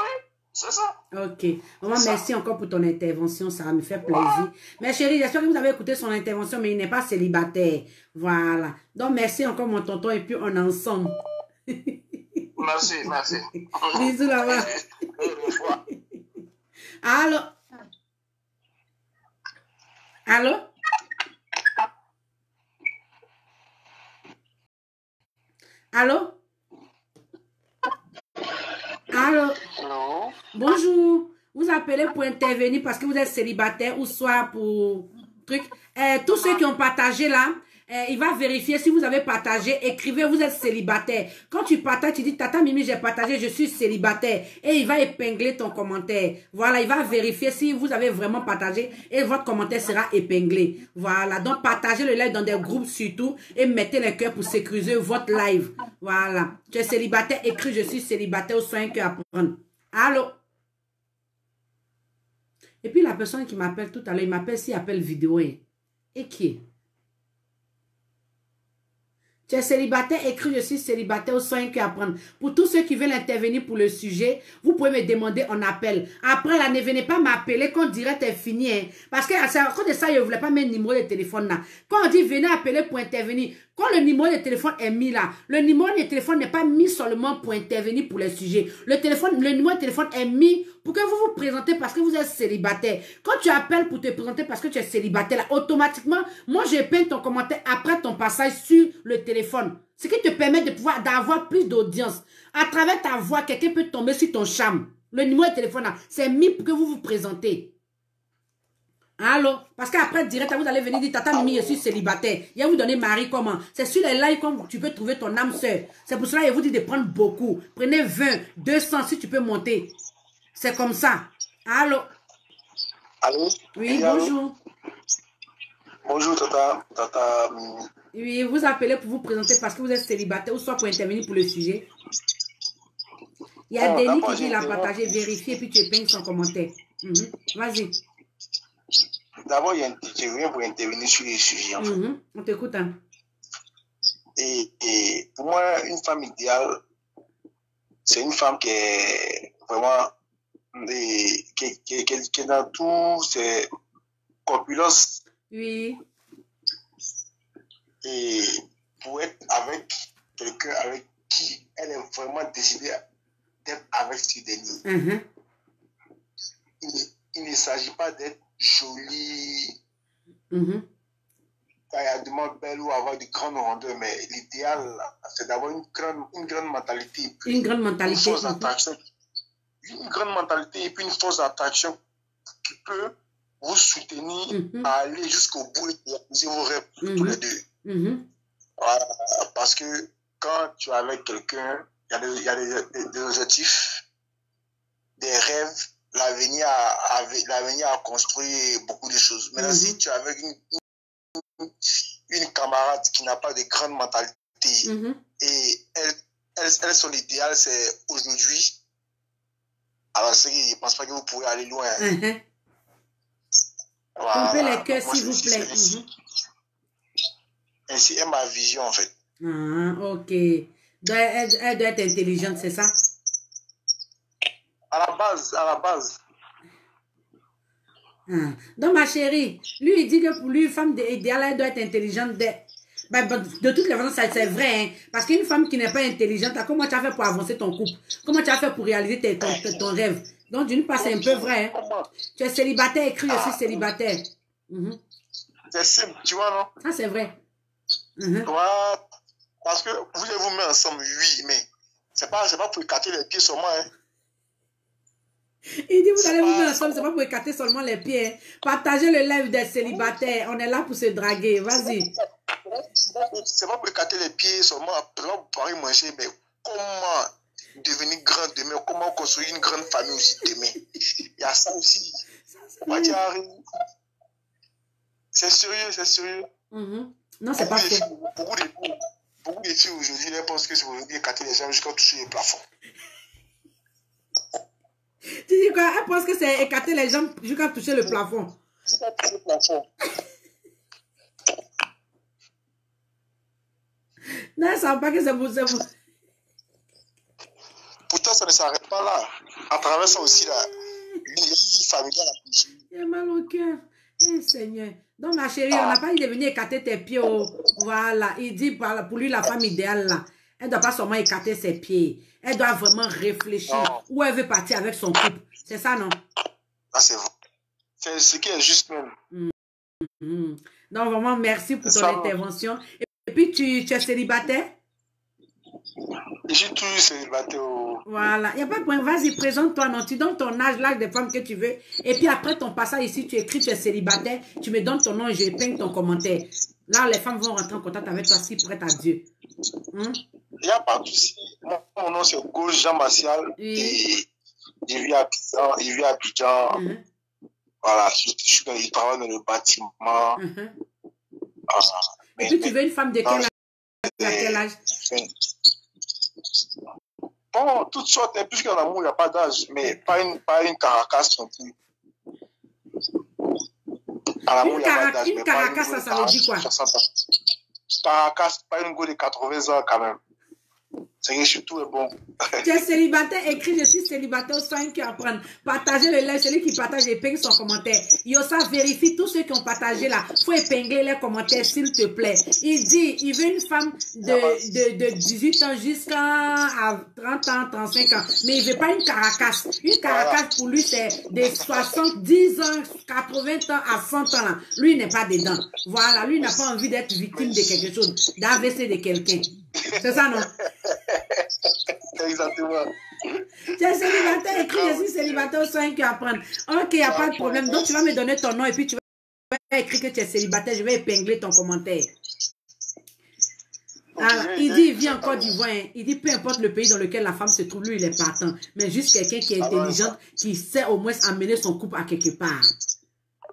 C'est ça. Ok. Vraiment, merci encore pour ton intervention. Ça me fait plaisir. Mais chérie, j'espère que vous avez écouté son intervention, mais il n'est pas célibataire. Voilà. Donc, merci encore, mon tonton, et puis on est ensemble. Merci. Bisous là-bas. Allô? Allô? Allô? Allô? Allô? Bonjour. Vous appelez pour intervenir parce que vous êtes célibataire ou soit pour truc. Tous ceux qui ont partagé là, il va vérifier si vous avez partagé. Écrivez, vous êtes célibataire. Quand tu partages, tu dis, Tata Mimi, j'ai partagé, je suis célibataire. Et il va épingler ton commentaire. Voilà, il va vérifier si vous avez vraiment partagé et votre commentaire sera épinglé. Voilà, donc partagez le live dans des groupes surtout et mettez les cœurs pour sécuriser votre live. Voilà, tu es célibataire, écris, je suis célibataire ou soit un cœur à prendre. Allô? Et puis la personne qui m'appelle tout à l'heure, il m'appelle si appel vidéo. Et qui est? Tu es célibataire, écris je suis célibataire ou soit un cœur à prendre. Pour tous ceux qui veulent intervenir pour le sujet, vous pouvez me demander en appel. Après là, ne venez pas m'appeler quand direct est fini. Hein. Parce que à cause de ça, je ne voulais pas mettre le numéro de téléphone là. Quand on dit venez appeler pour intervenir, quand le numéro de téléphone est mis là, le numéro de téléphone n'est pas mis seulement pour intervenir pour le sujet. Le numéro de téléphone est mis pour que vous vous présentez parce que vous êtes célibataire. Quand tu appelles pour te présenter parce que tu es célibataire, là, automatiquement, moi je peins ton commentaire après ton passage sur le téléphone. Ce qui te permet de pouvoir d'avoir plus d'audience. À travers ta voix, quelqu'un peut tomber sur ton charme. Le numéro de téléphone là, c'est mis pour que vous vous présentez. Allô? Parce qu'après, direct, vous allez venir dire, Tata Mimi, je suis célibataire. Il va vous donner mari comment? C'est sur les lives comme tu peux trouver ton âme sœur. C'est pour cela qu'il vous dit de prendre beaucoup. Prenez 20, 200 si tu peux monter. C'est comme ça. Allô? Allô? Oui, bonjour. Bonjour, Tata Mimi. Oui, vous appelez pour vous présenter parce que vous êtes célibataire ou soit pour intervenir pour le sujet. Il y a Denis qui dit il a partagé, vérifié, puis tu épingles son commentaire. Vas-y. D'abord, je viens pour intervenir sur les sujets. En fait. On t'écoute. Hein. Et pour moi, une femme idéale, c'est une femme qui est vraiment qui est dans tous ses corpulences. Oui. Et pour être avec quelqu'un avec qui elle est vraiment décidée d'être avec ce dernier. Il ne s'agit pas d'être joli, tailladement belle ou avoir de grandes rondeurs, mais l'idéal, c'est d'avoir une grande mentalité. Une grande mentalité. Une force d'attraction. Une grande mentalité et puis une force d'attraction qui peut vous soutenir à aller jusqu'au bout et réaliser vos rêves tous les deux. Parce que quand tu es avec quelqu'un, il y a des objectifs, des rêves, l'avenir a construit beaucoup de choses. Maintenant, si tu es avec une camarade qui n'a pas de grande mentalité et elle son idéal, c'est aujourd'hui, alors je ne pense pas que vous pourrez aller loin. Coupez les cœurs, s'il vous plaît. Ainsi est ma vision, en fait. Ok. Elle doit être intelligente, c'est ça? À la base. Donc, ma chérie, lui, il dit que pour lui, une femme idéale, elle doit être intelligente. De toutes les façons, c'est vrai. Hein? Parce qu'une femme qui n'est pas intelligente, comment tu as fait pour avancer ton couple? Comment tu as fait pour réaliser ton rêve? Donc, d'une part, c'est un peu vrai. Hein? Tu es célibataire, écrit aussi célibataire. C'est simple, tu vois, non? Ça, c'est vrai. Parce que vous allez vous mettre ensemble, oui, mais c'est pas pour écarter les pieds seulement. Hein. Il dit, vous allez vous mettre ensemble, c'est pas pour écarter seulement les pieds. Hein. Partagez le live des célibataires. On est là pour se draguer. Vas-y. C'est pas pour écarter les pieds seulement, pour pouvoir manger, mais comment devenir grand demain, comment construire une grande famille aussi demain. Il y a ça aussi. C'est sérieux. Non, c'est pas faux. Beaucoup de filles aujourd'hui, elles pensent que c'est pour écarter les jambes jusqu'à toucher le plafond. Tu dis quoi? Elle pense que c'est écarter les jambes jusqu'à toucher le plafond. Jusqu'à toucher le plafond. Non, elle ne sait pas que c'est vous. Pourtant, ça ne s'arrête pas là. À travers ça aussi, la vie familiale. Il a mal au cœur. Eh, Seigneur. Donc, ma chérie, on n'a pas dit de venir écarter tes pieds. Voilà. Il dit pour lui, la femme idéale, là, elle ne doit pas seulement écarter ses pieds. Elle doit vraiment réfléchir où elle veut partir avec son couple. C'est ça, non? Ah, c'est vrai. C'est ce qui est juste même. Donc, vraiment, merci pour ton intervention. Et puis, tu es célibataire? Je suis toujours célibataire. Voilà. Il n'y a pas de point. Vas-y, présente-toi. Non, tu donnes ton âge, l'âge des femmes que tu veux. Et puis, après ton passage ici, tu écris, tu es célibataire. Tu me donnes ton nom et je peigne ton commentaire. Là, les femmes vont rentrer en contact avec toi si prête à Dieu. Il n'y a pas de souci. Mon nom, c'est Gauche Jean Martial. Et je vis à Abidjan. Voilà, je travaille dans le bâtiment. Et puis, tu veux une femme de quel âge? Bon, toutes sortes, puisque dans l'amour, il n'y a pas d'âge, mais pas une caracasse non plus. Une caracasse, ça veut dire quoi? Caracasse, pas une go de 80 ans quand même. C'est que surtout est bon. Tu es célibataire, écrit je suis célibataire aux 5 qui apprennent. Partagez le live, celui qui partage, épingle son commentaire. Yosa, vérifie tous ceux qui ont partagé là. Il faut épingler les commentaires, s'il te plaît. Il dit, il veut une femme de 18 ans jusqu'à 30 ans, 35 ans. Mais il ne veut pas une caracasse. Une caracasse pour lui, c'est de 70 ans, 80 ans à 100 ans là. Lui, il n'est pas dedans. Voilà, lui n'a pas envie d'être victime de quelque chose, d'AVC de quelqu'un. C'est ça, non? Exactement. Tu es célibataire, écrit je suis célibataire aux 5 qui apprennent. Ok, il n'y a pas de problème. Donc, tu vas me donner ton nom et puis tu vas écrire que tu es célibataire. Je vais épingler ton commentaire. Alors, il dit, il vit en Côte d'Ivoire. Il dit, peu importe le pays dans lequel la femme se trouve, lui, il est partant. Mais juste quelqu'un qui est intelligent, qui sait au moins amener son couple à quelque part.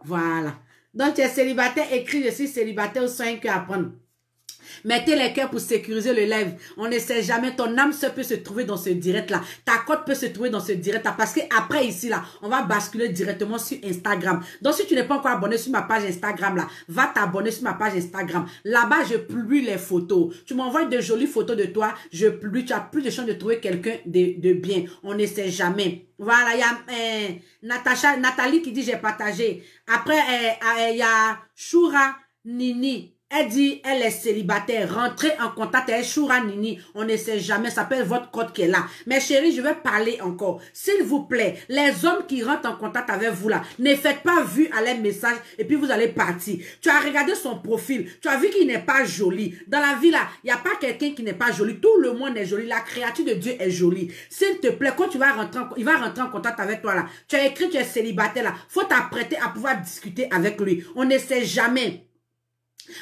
Voilà. Donc, tu es célibataire, écrit je suis célibataire aux 5 qui apprennent. Mettez les cœurs pour sécuriser le live. On ne sait jamais. Ton âme seule peut se trouver dans ce direct-là. Ta cote peut se trouver dans ce direct-là. Parce qu'après, ici, là, on va basculer directement sur Instagram. Donc, si tu n'es pas encore abonné sur ma page Instagram, là, va t'abonner sur ma page Instagram. Là-bas, je publie les photos. Tu m'envoies de jolies photos de toi. Je publie. Tu as plus de chances de trouver quelqu'un de bien. On ne sait jamais. Voilà, il y a Nathalie qui dit j'ai partagé. Après, il y a Shura Nini. Elle dit, elle est célibataire. Rentrez en contact avec Choura Nini. On ne sait jamais. Ça peut être votre code qui est là. Mais chérie, je vais parler encore. S'il vous plaît, les hommes qui rentrent en contact avec vous là, ne faites pas vue à les messages et puis vous allez partir. Tu as regardé son profil. Tu as vu qu'il n'est pas joli. Dans la vie là, il n'y a pas quelqu'un qui n'est pas joli. Tout le monde est joli. La créature de Dieu est jolie. S'il te plaît, quand tu vas rentrer, il va rentrer en contact avec toi là. Tu as écrit, tu es célibataire là. Faut t'apprêter à pouvoir discuter avec lui. On ne sait jamais.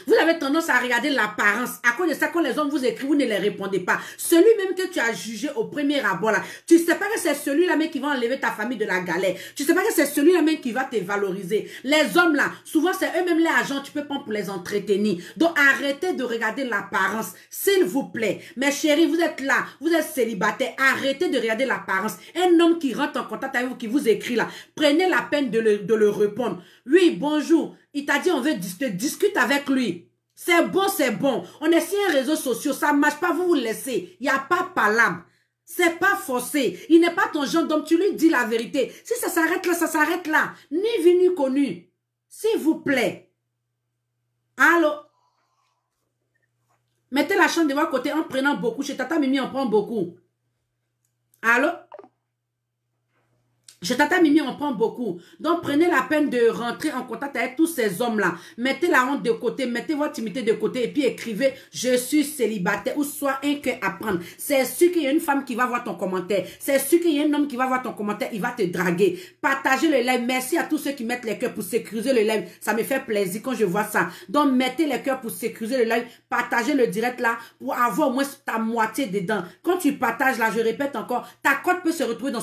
Vous avez tendance à regarder l'apparence. À cause de ça, quand les hommes vous écrivent, vous ne les répondez pas. Celui même que tu as jugé au premier abord là, tu sais pas que c'est celui-là même qui va enlever ta famille de la galère. Tu sais pas que c'est celui-là même qui va te valoriser. Les hommes là, souvent c'est eux-mêmes les agents, tu peux prendre pour les entretenir. Donc arrêtez de regarder l'apparence, s'il vous plaît. Mes chéris, vous êtes là, vous êtes célibataire, arrêtez de regarder l'apparence. Un homme qui rentre en contact avec vous, qui vous écrit là, prenez la peine de le répondre. Oui, bonjour. Il t'a dit on veut discuter avec lui. C'est bon, c'est bon. On est sur les réseaux sociaux, ça ne marche pas, vous laissez. Il n'y a pas palabre. C'est pas forcé. Il n'est pas ton genre d'homme, tu lui dis la vérité. Si ça s'arrête là, ça s'arrête là. Ni vu ni connu. S'il vous plaît. Allô? Mettez la chambre de votre côté en prenant beaucoup. Chez Tata Mimi, on prend beaucoup. Allô? Chez Tata Mimi, on prend beaucoup. Donc, prenez la peine de rentrer en contact avec tous ces hommes-là. Mettez la honte de côté, mettez votre timidité de côté et puis écrivez « Je suis célibataire » ou soit un cœur à prendre. C'est sûr qu'il y a une femme qui va voir ton commentaire. C'est sûr qu'il y a un homme qui va voir ton commentaire. Il va te draguer. Partagez le live. Merci à tous ceux qui mettent les cœurs pour sécuriser le live. Ça me fait plaisir quand je vois ça. Donc, mettez les cœurs pour sécuriser le live. Partagez le direct là pour avoir au moins ta moitié dedans. Quand tu partages là, je répète encore, ta cote peut se retrouver dans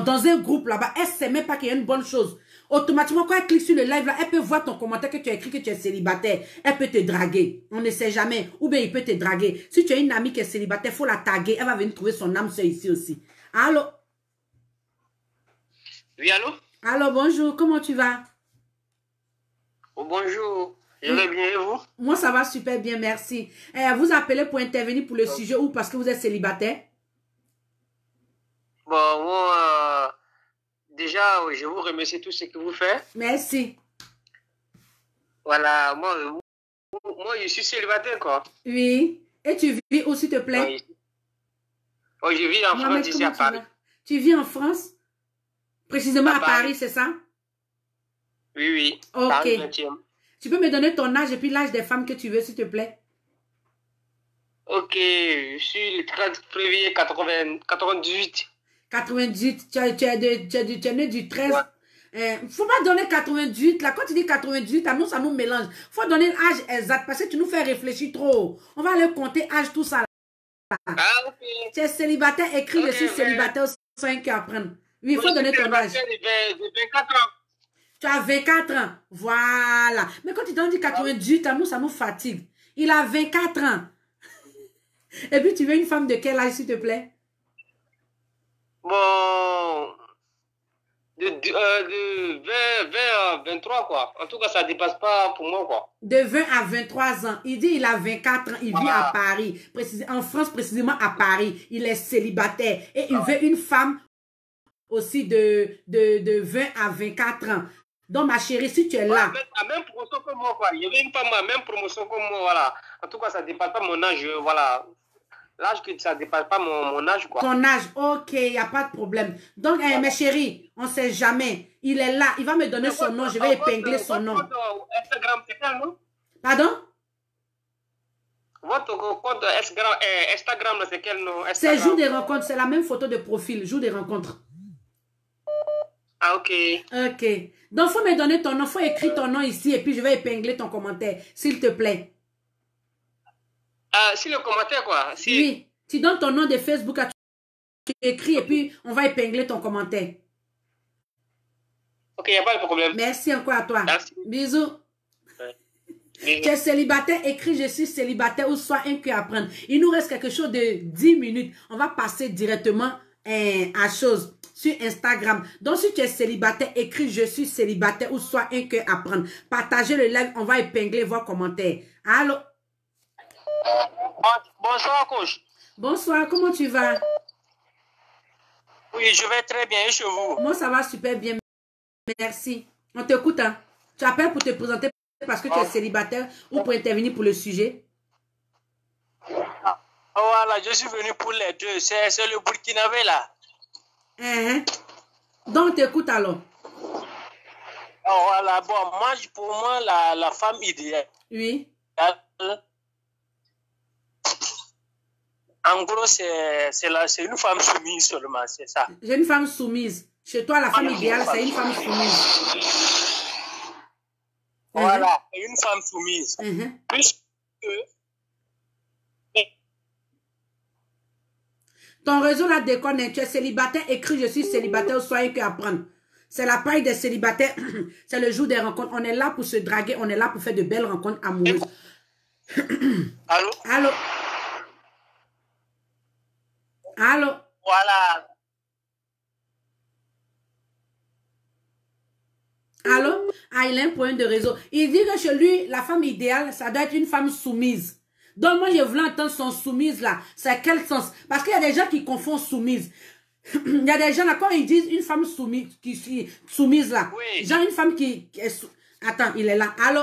un groupe là-bas. Elle ne sait même pas qu'il y a une bonne chose. Automatiquement, quand elle clique sur le live là, elle peut voir ton commentaire que tu as écrit que tu es célibataire. Elle peut te draguer. On ne sait jamais. Ou bien il peut te draguer. Si tu as une amie qui est célibataire, il faut la taguer. Elle va venir trouver son âme sœur ici aussi. Allô? Oui, allô? Allô, bonjour. Comment tu vas? Oh, bonjour. Je vais bien et vous? Moi, ça va super bien, merci. Vous appelez pour intervenir pour le sujet ou parce que vous êtes célibataire? Bon, moi, déjà, je vous remercie tout ce que vous faites. Merci. Voilà, moi, je suis célibataire, quoi. Oui. Et tu vis où, s'il te plaît? Oui, je vis en France, ici à Paris. Tu vis en France? Précisément à Paris, c'est ça? Oui, oui. Ok. Paris 20e. Tu peux me donner ton âge et puis l'âge des femmes que tu veux, s'il te plaît? Ok, je suis le 13 février 98. 98, tu es né du 13. Ouais. Faut pas donner 98 là. Quand tu dis 98, à nous, ça nous mélange. Faut donner l'âge exact parce que tu nous fais réfléchir trop. On va aller compter âge, tout ça. Ah, ok. Tu es célibataire, écrit je suis célibataire au 5 ans apprendre. Oui, il faut donner ton âge. J'ai 24 ans. Tu as 24 ans. Voilà. Mais quand tu t'en dis 98, à nous, ça nous fatigue. Il a 24 ans. Et puis, tu veux une femme de quel âge, s'il te plaît? Bon, de 20 à 23, quoi. En tout cas, ça ne dépasse pas pour moi, quoi. De 20 à 23 ans. Il dit il a 24 ans. Il vit à Paris. En France, précisément à Paris. Il est célibataire. Et il veut une femme aussi de 20 à 24 ans. Donc, ma chérie, si tu es là... La même promotion que moi, quoi. Il y avait une femme à la même promotion que moi, voilà. En tout cas, ça ne dépasse pas mon âge, voilà. L'âge que ça ne dépasse pas mon âge, quoi. Ton âge, ok, il n'y a pas de problème. Donc, mes chéris, on ne sait jamais. Il est là, il va me donner son nom, je vais épingler son nom. Votre compte Instagram, c'est quel nom? Pardon? Votre compte Instagram, c'est quel nom? C'est jour des rencontres, c'est la même photo de profil, jour des rencontres. Ah, ok. Ok. Donc, il faut me donner ton nom, il faut écrire ton nom ici et puis je vais épingler ton commentaire, s'il te plaît. Si le commentaire, quoi. Si... Oui, tu donnes ton nom de Facebook, tu écris et puis on va épingler ton commentaire. Ok, il n'y a pas de problème. Merci encore à toi. Merci. Bisous. Ouais. Tu es célibataire, écris je suis célibataire ou soit un cœur à prendre. Il nous reste quelque chose de 10 minutes. On va passer directement à chose sur Instagram. Donc, si tu es célibataire, écris je suis célibataire ou soit un cœur à prendre. Partagez le live, on va épingler vos commentaires. Allô? Bonsoir, coach. Bonsoir, comment tu vas? Oui, je vais très bien. Et chez vous? Moi, ça va super bien. Merci. On t'écoute, hein? Tu appelles pour te présenter parce que tu es célibataire ou pour intervenir pour le sujet? Voilà, je suis venu pour les deux. C'est le Burkinabé là. Donc, t'écoutes alors. Voilà, bon, pour moi, la femme idéale. Oui. En gros, c'est une femme soumise seulement, c'est ça. J'ai une femme soumise. Chez toi, la femme idéale, c'est une femme soumise. Voilà, une femme soumise. Plus que... Ton réseau là déconne, tu es célibataire, écris je suis célibataire, soyez que apprendre. C'est la paille des célibataires, c'est le jour des rencontres. On est là pour se draguer, on est là pour faire de belles rencontres amoureuses. Allô? Allô? Allô? Voilà. Allô? Ah, il a un point de réseau. Il dit que chez lui, la femme idéale, ça doit être une femme soumise. Donc moi, je voulais entendre son soumise là. C'est quel sens? Parce qu'il y a des gens qui confondent soumise. Il y a des gens là, quand ils disent une femme soumise, soumise là. Oui. Genre une femme qui est Attends, il est là. Allô?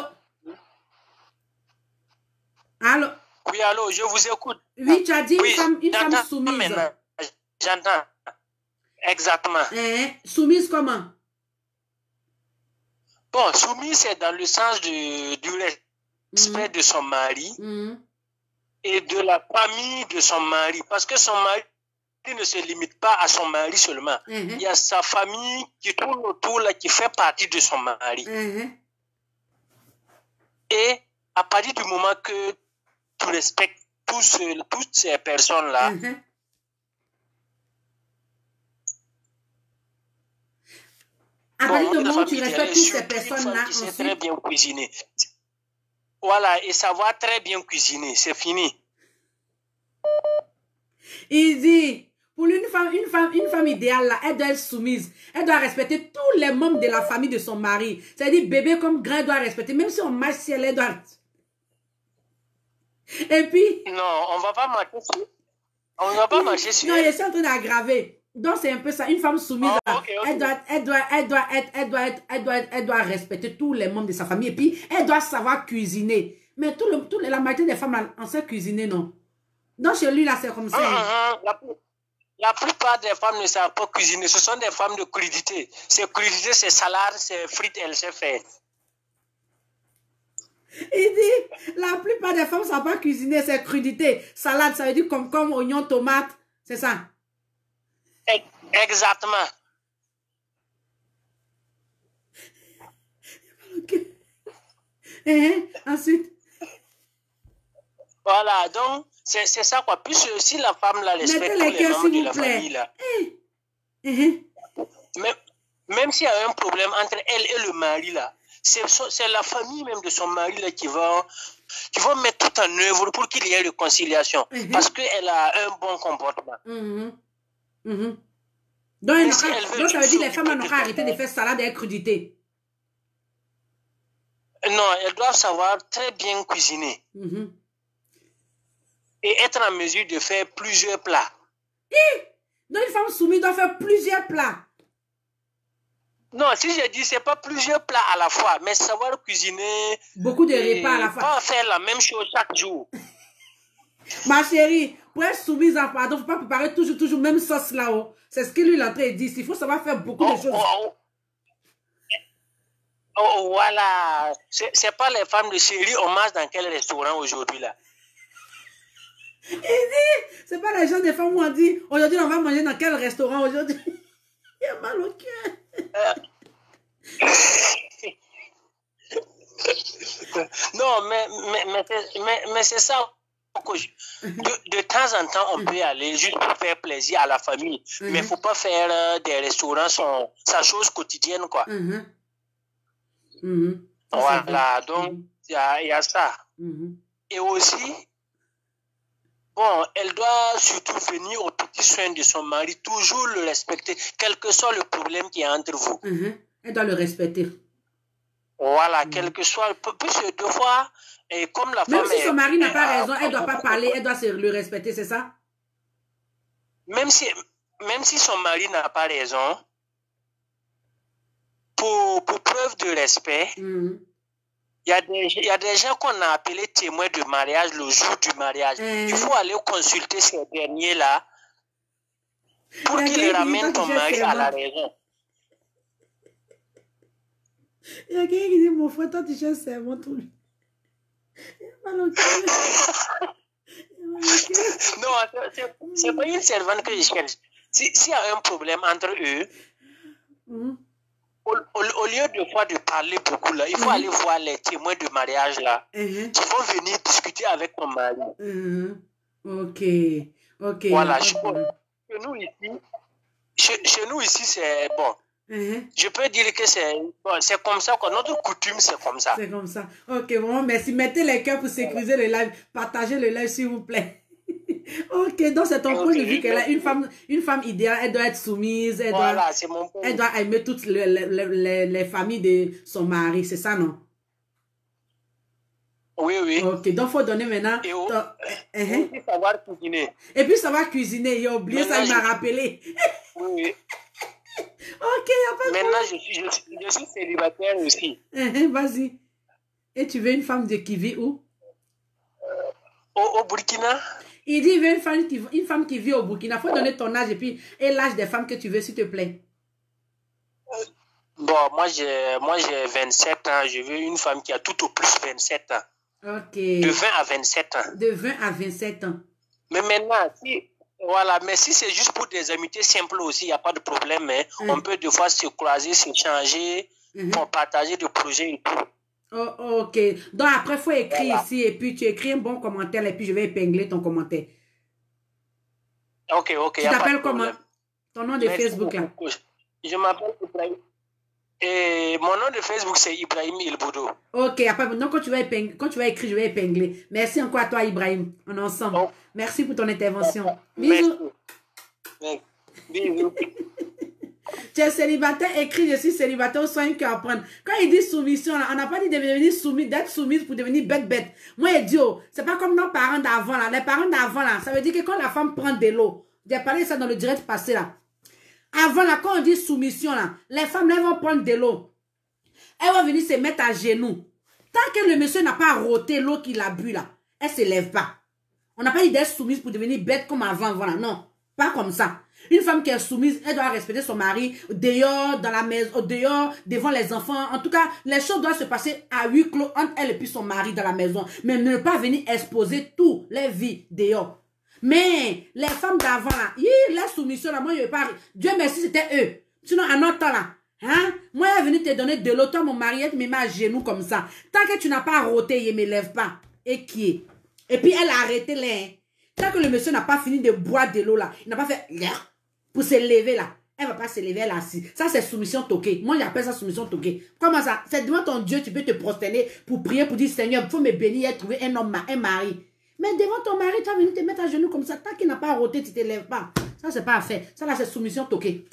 Allô? Oui, allô, je vous écoute. Oui, tu as dit une femme soumise. J'entends. Exactement. Soumise comment? Bon, soumise, c'est dans le sens du respect de son mari et de la famille de son mari. Parce que son mari ne se limite pas à son mari seulement. Il y a sa famille qui tourne autour, là, qui fait partie de son mari. Et à partir du moment que tu respectes toutes ces personnes-là, à partir du moment où tu respectes toutes ces personnes-là, qui sait très bien cuisiner. Voilà, et savoir très bien cuisiner, c'est fini. Il dit, pour une femme idéale, là, elle doit être soumise. Elle doit respecter tous les membres de la famille de son mari. C'est-à-dire, bébé comme grand, elle doit respecter. Même si on marche sur elle, elle doit... Et puis... Non, on ne va pas marcher sur... On ne va pas marcher sur elle. Non, je suis en train d'aggraver. Donc, c'est un peu ça. Une femme soumise, là, elle doit respecter tous les membres de sa famille. Et puis, elle doit savoir cuisiner. Mais la majorité des femmes, là, on sait cuisiner, non? Donc, chez lui, là, c'est comme ça. La plupart des femmes ne savent pas cuisiner. Ce sont des femmes de crudité. C'est crudité, c'est salade, c'est frites, elles savent faire. Il dit, la plupart des femmes ne savent pas cuisiner, c'est crudité. Salade, ça veut dire concombre, oignon, tomate. C'est ça. Exactement. Ok. Ensuite. Voilà, donc, c'est ça quoi. Puis si la femme là respecte tous les membres de la famille là. Même s'il y a un problème entre elle et le mari là, c'est la famille même de son mari là qui va mettre tout en œuvre pour qu'il y ait réconciliation. Parce qu'elle a un bon comportement. Donc, ça veut dire que les femmes n'ont pas arrêté de faire salade et crudité. Non, elles doivent savoir très bien cuisiner. Et être en mesure de faire plusieurs plats. Donc, une femme soumise doit faire plusieurs plats. Non, si je dis, c'est pas plusieurs plats à la fois, mais savoir cuisiner. Beaucoup de repas à la fois. Pas faire la même chose chaque jour. Ma chérie, pour être soumise, pardon, il ne faut pas préparer toujours même sauce là-haut. C'est ce que lui, l'entrée dit. Il faut savoir faire beaucoup de choses. Voilà. C'est pas les femmes de chérie, on mange dans quel restaurant aujourd'hui là? Il dit, c'est pas les gens des femmes où on dit, aujourd'hui on va manger dans quel restaurant aujourd'hui? Il a mal au cœur. Non, mais c'est ça. De temps en temps, on peut aller juste pour faire plaisir à la famille. Mais il ne faut pas faire des restaurants, sa chose quotidienne, quoi. Voilà, donc il y a ça. Et aussi, bon, elle doit surtout venir aux petits soins de son mari, toujours le respecter, quel que soit le problème qui est entre vous. Elle doit le respecter. Voilà, quel que soit, puisque deux fois, et comme la femme... Même si son mari n'a pas raison, elle ne doit pas parler, elle doit le respecter, c'est ça? Même si son mari n'a pas raison, pour preuve de respect, Il y a des gens qu'on a appelés témoins de mariage le jour du mariage. Il faut aller consulter ces derniers-là pour qu'ils ramènent ton mari à la raison. Il y a quelqu'un qui dit, mon frère, toi, tu cherches serment, tout lui. Non, c'est pas une servante que je cherche. S'il y a un problème entre eux, au lieu de parler beaucoup, là, il faut aller voir les témoins de mariage là, qui vont venir discuter avec ton mari. Ok. Voilà, chez nous ici, c'est bon. Je peux dire que c'est comme ça, quoi. Notre coutume, c'est comme ça. C'est comme ça. Ok, vraiment, merci. Mettez les cœurs pour sécuriser le live. Partagez le live, s'il vous plaît. Ok, donc c'est ton point de vue qu'elle a une femme idéale, elle doit être soumise, elle doit aimer toutes les familles de son mari, c'est ça, non? Oui. Ok, donc il faut donner maintenant... Et puis savoir cuisiner. Et puis savoir cuisiner, il a oublié ça, il m'a rappelé. Oui. Ok, il n'y a pas de maintenant, je suis célibataire aussi. Vas-y. Et tu veux une femme qui vit où? Au Burkina. Il dit, il veut une femme qui vit au Burkina. Il faut donner ton âge et l'âge des femmes que tu veux, s'il te plaît. Bon, moi j'ai 27 ans. Je veux une femme qui a tout au plus 27 ans. Ok. De 20 à 27 ans. De 20 à 27 ans. Mais maintenant, si c'est juste pour des amitiés simples aussi, il n'y a pas de problème. Hein. On peut des fois se croiser, se changer, pour partager des projets et tout. Oh, ok. Donc après, il faut écrire ici et puis tu écris un bon commentaire et puis je vais épingler ton commentaire. Ok. Tu t'appelles comment? Ton nom de Facebook là? Je m'appelle Ibrahim. Et mon nom de Facebook c'est Ibrahim Ilboudo. Ok, après, donc quand tu vas écrire, je vais épingler. Merci encore à toi Ibrahim. On est ensemble. Oh. Merci pour ton intervention. Bisous. Bisous. Tu es célibataire, écris je suis célibataire ou soin que apprendre. Quand il dit soumission, là, on n'a pas dit de devenir soumise, d'être soumise pour devenir bête. Moi, idiot, c'est pas comme nos parents d'avant là. Les parents d'avant là, ça veut dire que quand la femme prend de l'eau, j'ai parlé de ça dans le direct passé là. Avant là, quand on dit soumission là, les femmes là, elles vont prendre de l'eau. Elles vont venir se mettre à genoux. Tant que le monsieur n'a pas roté l'eau qu'il a bu là, elle ne se lève pas. On n'a pas dit d'être soumise pour devenir bête comme avant, voilà. Non, pas comme ça. Une femme qui est soumise, elle doit respecter son mari dehors, dans la maison, dehors, devant les enfants. En tout cas, les choses doivent se passer à huis clos entre elle et puis son mari dans la maison. Mais ne pas venir exposer toutes les vies dehors. Mais les femmes d'avant là, la soumission là, moi je ne veux pas. Dieu merci, c'était eux. Sinon, à notre temps là, moi je venu te donner de l'eau, toi mon mari, elle me met à genoux comme ça. Tant que tu n'as pas roté, il ne me lève pas. Et qui est? Et puis elle a arrêté là. Tant que le monsieur n'a pas fini de boire de l'eau là, il n'a pas fait pour se lever là. Elle ne va pas se lever, elle est assise. Ça, c'est soumission toquée. Moi, j'appelle ça soumission toquée. Comment ça? C'est devant ton Dieu, tu peux te prosterner pour prier, pour dire, Seigneur, il faut me bénir et trouver un homme, un mari. Mais devant ton mari, tu vas venir te mettre à genoux comme ça. Tant qu'il n'a pas roté, tu ne te lèves pas. Ça, c'est pas à faire. Ça, là, c'est soumission toquée.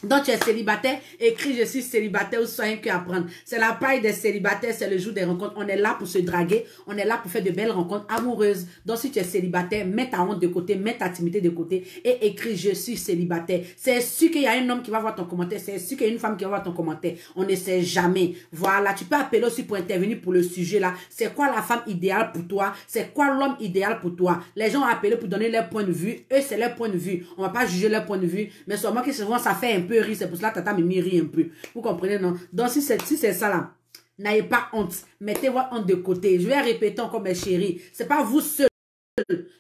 Donc, tu es célibataire, écris je suis célibataire ou soyez que apprendre. C'est la paille des célibataires, c'est le jour des rencontres. On est là pour se draguer, on est là pour faire de belles rencontres amoureuses. Donc, si tu es célibataire, mets ta honte de côté, mets ta timidité de côté et écris je suis célibataire. C'est sûr qu'il y a un homme qui va voir ton commentaire, c'est sûr qu'il y a une femme qui va voir ton commentaire. On ne sait jamais. Voilà, tu peux appeler aussi pour intervenir pour le sujet là. C'est quoi la femme idéale pour toi? C'est quoi l'homme idéal pour toi? Les gens ont appelé pour donner leur point de vue. Eux, c'est leur point de vue. On ne va pas juger leur point de vue, mais seulement que souvent ça fait un peu rire, c'est pour cela que tata me rit un peu. Vous comprenez, non? Donc, si c'est ça là, n'ayez pas honte. Mettez votre honte de côté. Je vais répéter encore, mes chéris. C'est pas vous seuls.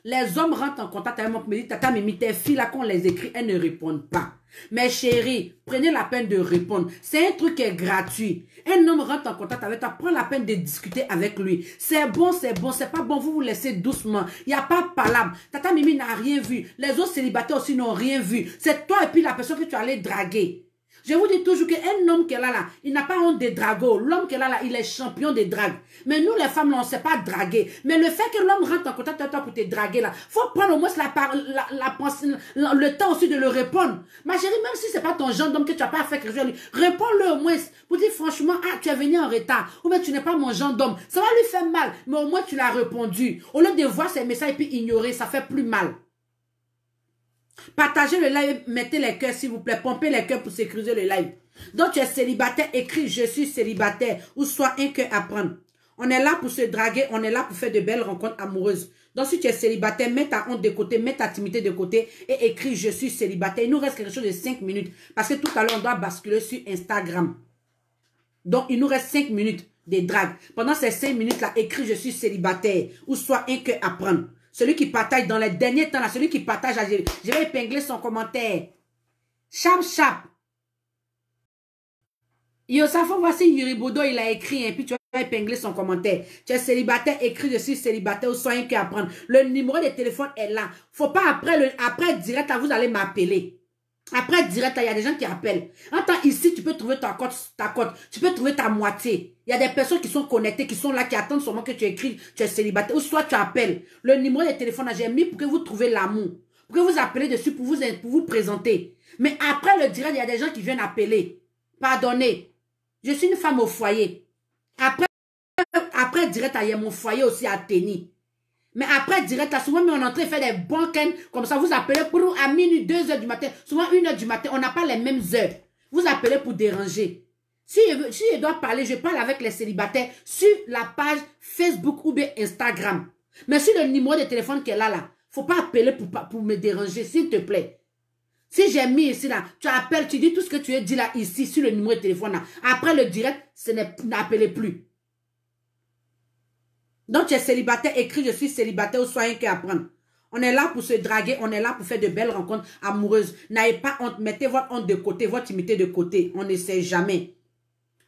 Les hommes rentrent en contact avec moi pour me dire, tata Mimi, tes filles là, quand on les écrit, elles ne répondent pas. Mes chéris, prenez la peine de répondre. C'est un truc qui est gratuit. Un homme rentre en contact avec toi, prends la peine de discuter avec lui. C'est bon, c'est pas bon, vous laissez doucement. Il n'y a pas de palabre. Tata Mimi n'a rien vu. Les autres célibataires aussi n'ont rien vu. C'est toi et puis la personne que tu allais draguer. Je vous dis toujours qu'un homme qui est là, il n'a pas honte de drago. L'homme qui est là, il est champion de drague. Mais nous, les femmes, on ne sait pas draguer. Mais le fait que l'homme rentre en contact avec toi pour te draguer, là, il faut prendre au moins le temps aussi de le répondre. Ma chérie, même si ce n'est pas ton genre d'homme que tu n'as pas fait quelque chose, réponds-le au moins. Pour dire franchement, tu es venu en retard. Ou bien tu n'es pas mon genre d'homme. Ça va lui faire mal, mais au moins tu l'as répondu. Au lieu de voir ces messages et puis ignorer, ça fait plus mal. Partagez le live, mettez les cœurs s'il vous plaît, pompez les cœurs pour sécuriser le live. Donc tu es célibataire, écris je suis célibataire ou soit un cœur à prendre. On est là pour se draguer, on est là pour faire de belles rencontres amoureuses. Donc, si tu es célibataire, mets ta honte de côté, mets ta timidité de côté et écris « Je suis célibataire ». Il nous reste quelque chose de 5 minutes parce que tout à l'heure, on doit basculer sur Instagram. Donc, il nous reste 5 minutes de drague. Pendant ces 5 minutes-là, écris « Je suis célibataire » ou soit un cœur à prendre. Celui qui partage dans les derniers temps, là, celui qui partage, je vais épingler son commentaire. Chap, chap. Yosafo, voici Yuri Bodo, il a écrit, et puis tu vas épingler son commentaire. Tu es célibataire, écris je suis célibataire ou soyez qu'à prendre. Le numéro de téléphone est là. Faut pas après direct, là, vous allez m'appeler. Après direct, il y a des gens qui appellent. Attends, ici, tu peux trouver ta cote, tu peux trouver ta moitié. Il y a des personnes qui sont connectées, qui sont là, qui attendent seulement que tu écris, tu es célibataire, ou soit tu appelles. Le numéro de téléphone, j'ai mis pour que vous trouviez l'amour. Pour que vous appelez dessus, pour vous présenter. Mais après le direct, il y a des gens qui viennent appeler. Pardonnez. Je suis une femme au foyer. Après direct, il y a mon foyer aussi à Téni. Mais après direct, là, souvent, on est en train de faire des banques, comme ça, vous appelez pour à minuit, 2 heures du matin, souvent 1 heure du matin, on n'a pas les mêmes heures. Vous appelez pour déranger. Si je dois parler, je parle avec les célibataires sur la page Facebook ou bien Instagram. Mais sur le numéro de téléphone qui est là, faut pas appeler pour me déranger, s'il te plaît. Si j'ai mis ici, là, tu appelles, tu dis tout ce que tu as dit là, ici, sur le numéro de téléphone, là. Après le direct, n'appelez plus. Donc, tu es célibataire, écris je suis célibataire ou soyez qu'à apprendre. On est là pour se draguer, on est là pour faire de belles rencontres amoureuses. N'ayez pas honte, mettez votre honte de côté, votre timidité de côté. On ne sait jamais.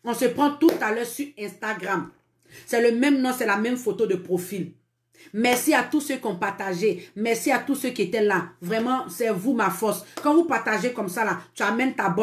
On se prend tout à l'heure sur Instagram. C'est le même nom, c'est la même photo de profil. Merci à tous ceux qui ont partagé. Merci à tous ceux qui étaient là. Vraiment, c'est vous ma force. Quand vous partagez comme ça, là, tu amènes ta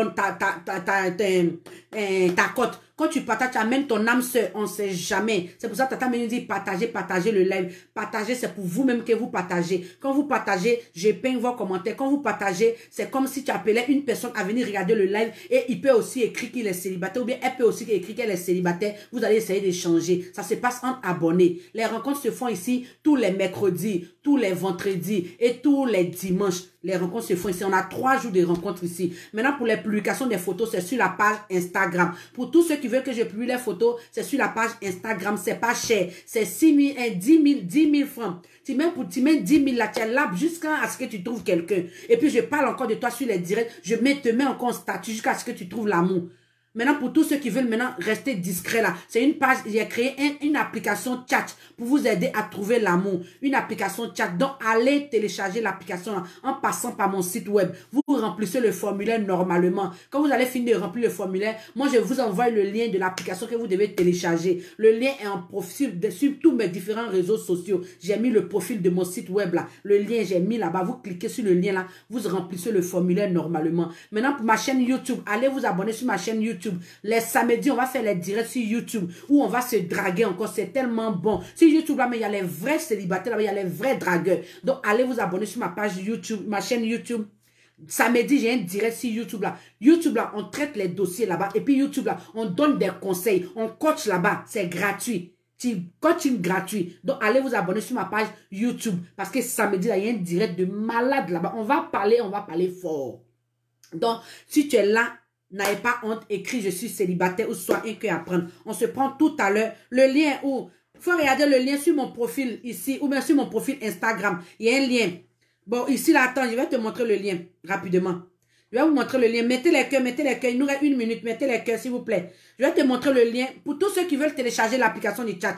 cote. Quand tu partages, tu amènes ton âme sœur. On ne sait jamais. C'est pour ça que Tata me dit partagez le live. Partagez, c'est pour vous-même que vous partagez. Quand vous partagez, je peigne vos commentaires. Quand vous partagez, c'est comme si tu appelais une personne à venir regarder le live et il peut aussi écrire qu'il est célibataire ou bien elle peut aussi écrire qu'elle est célibataire. Vous allez essayer d'échanger. Ça se passe entre abonnés. Les rencontres se font ici tous les mercredis, tous les vendredis et tous les dimanches. Les rencontres se font ici. On a 3 jours de rencontres ici. Maintenant, pour les publications des photos, c'est sur la page Instagram. Pour tous ceux qui veulent que je publie les photos, c'est sur la page Instagram. C'est pas cher. C'est 10 000 francs. Tu mets 10 000 là, tu es là jusqu'à ce que tu trouves quelqu'un. Et puis, je parle encore de toi sur les directs. Je te mets encore en statut jusqu'à ce que tu trouves l'amour. Maintenant, pour tous ceux qui veulent maintenant rester discrets là, c'est une page, j'ai créé une application chat pour vous aider à trouver l'amour. Une application chat. Donc, allez télécharger l'application en passant par mon site web. Vous remplissez le formulaire normalement. Quand vous allez finir de remplir le formulaire, moi, je vous envoie le lien de l'application que vous devez télécharger. Le lien est en profil sur tous mes différents réseaux sociaux. J'ai mis le profil de mon site web là. Le lien, j'ai mis là-bas. Vous cliquez sur le lien là. Vous remplissez le formulaire normalement. Maintenant, pour ma chaîne YouTube, allez vous abonner sur ma chaîne YouTube. Les samedis, on va faire les directs sur YouTube où on va se draguer encore. C'est tellement bon. Sur YouTube, là, mais il y a les vrais célibataires, là, il y a les vrais dragueurs. Donc, allez vous abonner sur ma page YouTube, ma chaîne YouTube. Samedi, j'ai un direct sur YouTube, là. YouTube, là, on traite les dossiers là-bas. Et puis, YouTube, là, on donne des conseils. On coach là-bas. C'est gratuit. Coaching gratuit. Donc, allez vous abonner sur ma page YouTube. Parce que samedi, là, il y a un direct de malade là-bas. On va parler fort. Donc, si tu es là, n'ayez pas honte, écris je suis célibataire ou soit un cœur à prendre. On se prend tout à l'heure. Le lien où, il faut regarder le lien sur mon profil ici ou bien sur mon profil Instagram. Il y a un lien. Bon, ici là, attends, je vais te montrer le lien rapidement. Je vais vous montrer le lien. Mettez les cœurs, mettez les cœurs. Il nous reste 1 minute. Mettez les cœurs, s'il vous plaît. Je vais te montrer le lien pour tous ceux qui veulent télécharger l'application du chat.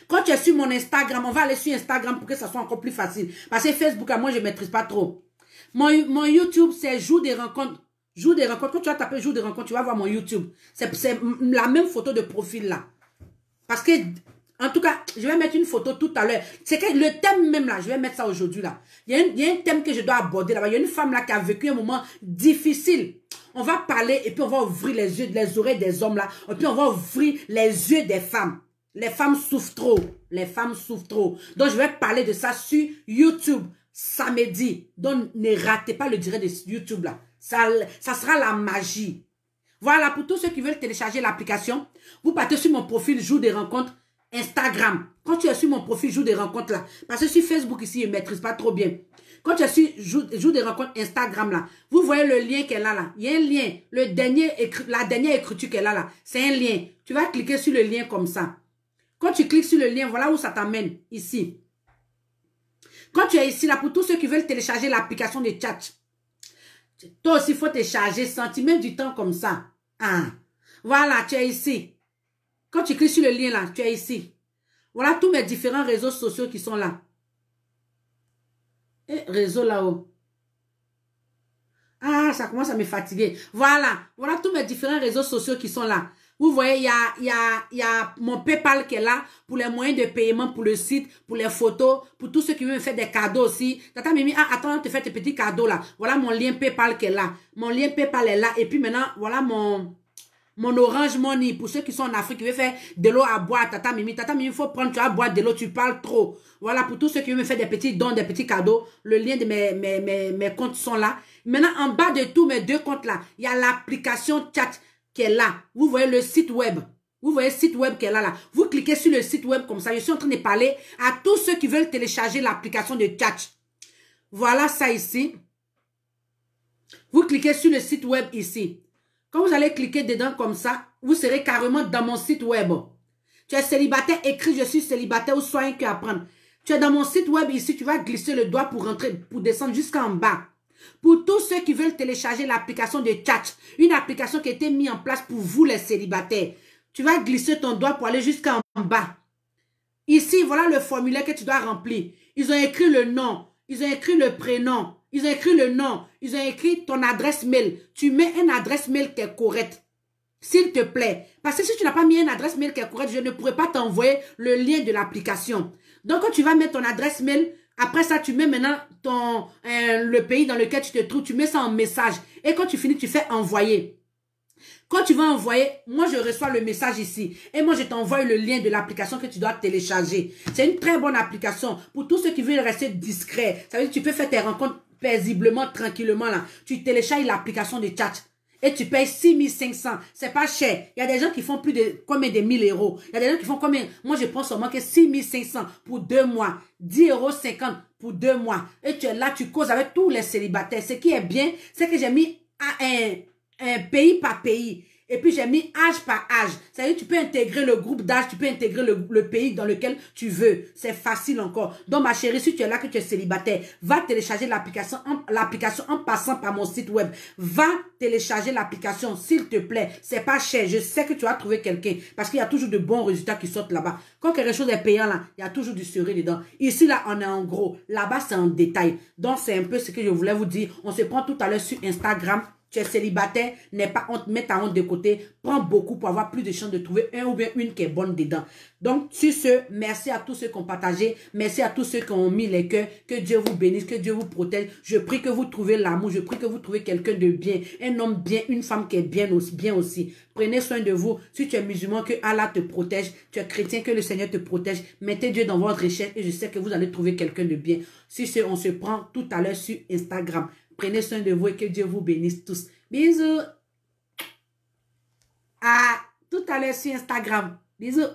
Quand tu es sur mon Instagram, on va aller sur Instagram pour que ça soit encore plus facile. Parce que Facebook, à moi, je ne maîtrise pas trop. Mon YouTube, c'est jour des rencontres. Jour des rencontres, quand tu vas taper jour des rencontres, tu vas voir mon YouTube. C'est la même photo de profil là. Parce que, en tout cas, je vais mettre une photo tout à l'heure. C'est que le thème même là, je vais mettre ça aujourd'hui là. Il y a un thème que je dois aborder là-bas. Il y a une femme là qui a vécu un moment difficile. On va parler et puis on va ouvrir les oreilles des hommes là. Et puis on va ouvrir les yeux des femmes. Les femmes souffrent trop. Les femmes souffrent trop. Donc je vais parler de ça sur YouTube samedi. Donc ne ratez pas le direct de YouTube là. Ça sera la magie. Voilà, pour tous ceux qui veulent télécharger l'application, vous partez sur mon profil Jour des rencontres Instagram. Quand tu es sur mon profil Jour des rencontres là, parce que sur Facebook ici, je ne maîtrise pas trop bien. Quand tu es sur jour des rencontres Instagram là, vous voyez le lien qu'elle a là. Il y a un lien. La dernière écriture qu'elle a là, c'est un lien. Tu vas cliquer sur le lien comme ça. Quand tu cliques sur le lien, voilà où ça t'amène. Ici. Quand tu es ici là, pour tous ceux qui veulent télécharger l'application de chat, toi aussi, il faut télécharger centimètres du temps comme ça. Ah. Voilà, tu es ici. Quand tu cliques sur le lien là, tu es ici. Voilà tous mes différents réseaux sociaux qui sont là. Et réseau là-haut. Ah, ça commence à me fatiguer. Voilà. Voilà tous mes différents réseaux sociaux qui sont là. Vous voyez, il y a mon PayPal qui est là pour les moyens de paiement, pour le site, pour les photos, pour tous ceux qui veulent me faire des cadeaux aussi. Tata Mimi, ah, attends, te faire tes petits cadeaux là. Voilà mon lien PayPal qui est là. Mon lien PayPal est là. Et puis maintenant, voilà mon Orange Money pour ceux qui sont en Afrique, qui veulent faire de l'eau à boire. Tata Mimi, il faut prendre, tu vas boire de l'eau, tu parles trop. Voilà, pour tous ceux qui veulent me faire des petits dons, des petits cadeaux. Le lien de mes comptes sont là. Maintenant, en bas de tous mes deux comptes là, il y a l'application chat qui est là. Vous voyez le site web. Vous voyez le site web qui est là. Vous cliquez sur le site web comme ça. Je suis en train de parler à tous ceux qui veulent télécharger l'application de chat. Voilà ça ici. Vous cliquez sur le site web ici. Quand vous allez cliquer dedans comme ça, vous serez carrément dans mon site web. Tu es célibataire, écris je suis célibataire ou sois un que apprendre. Tu es dans mon site web ici, tu vas glisser le doigt pour rentrer, pour descendre jusqu'en bas. Pour tous ceux qui veulent télécharger l'application de chat, une application qui a été mise en place pour vous les célibataires, tu vas glisser ton doigt pour aller jusqu'en bas. Ici, voilà le formulaire que tu dois remplir. Ils ont écrit le nom, ils ont écrit le prénom, ils ont écrit le nom, ils ont écrit ton adresse mail. Tu mets une adresse mail qui est correcte, s'il te plaît. Parce que si tu n'as pas mis une adresse mail qui est correcte, je ne pourrai pas t'envoyer le lien de l'application. Donc, quand tu vas mettre ton adresse mail, après ça, tu mets maintenant le pays dans lequel tu te trouves, tu mets ça en message. Et quand tu finis, tu fais envoyer. Quand tu vas envoyer, moi je reçois le message ici. Et moi je t'envoie le lien de l'application que tu dois télécharger. C'est une très bonne application pour tous ceux qui veulent rester discrets. Ça veut dire que tu peux faire tes rencontres paisiblement, tranquillement là. Tu télécharges l'application de chat. Et tu payes 6500. C'est pas cher. Il y a des gens qui font plus de combien de 1000 euros. Il y a des gens qui font combien. Moi, je prends seulement que 6500 pour 2 mois. 10,50 € pour 2 mois. Et tu es là, tu causes avec tous les célibataires. Ce qui est bien, c'est que j'ai mis un pays par pays. Et puis, j'ai mis âge par âge. C'est-à-dire, tu peux intégrer le groupe d'âge, tu peux intégrer le pays dans lequel tu veux. C'est facile encore. Donc, ma chérie, si tu es là, que tu es célibataire, va télécharger l'application en passant par mon site web. Va télécharger l'application, s'il te plaît. C'est pas cher. Je sais que tu vas trouver quelqu'un parce qu'il y a toujours de bons résultats qui sortent là-bas. Quand quelque chose est payant, là, il y a toujours du sérieux dedans. Ici, là, on est en gros. Là-bas, c'est en détail. Donc, c'est un peu ce que je voulais vous dire. On se prend tout à l'heure sur Instagram. Tu es célibataire, n'aie pas honte, mets ta honte de côté, prends beaucoup pour avoir plus de chances de trouver un ou bien une qui est bonne dedans. Donc, sur ce, merci à tous ceux qui ont partagé, merci à tous ceux qui ont mis les cœurs, que Dieu vous bénisse, que Dieu vous protège. Je prie que vous trouvez l'amour, je prie que vous trouvez quelqu'un de bien, un homme bien, une femme qui est bien aussi. Prenez soin de vous. Si tu es musulman, que Allah te protège. Tu es chrétien, que le Seigneur te protège. Mettez Dieu dans votre richesse et je sais que vous allez trouver quelqu'un de bien. Sur ce, on se prend tout à l'heure sur Instagram. Prenez soin de vous et que Dieu vous bénisse tous. Bisous. À tout à l'heure sur Instagram. Bisous.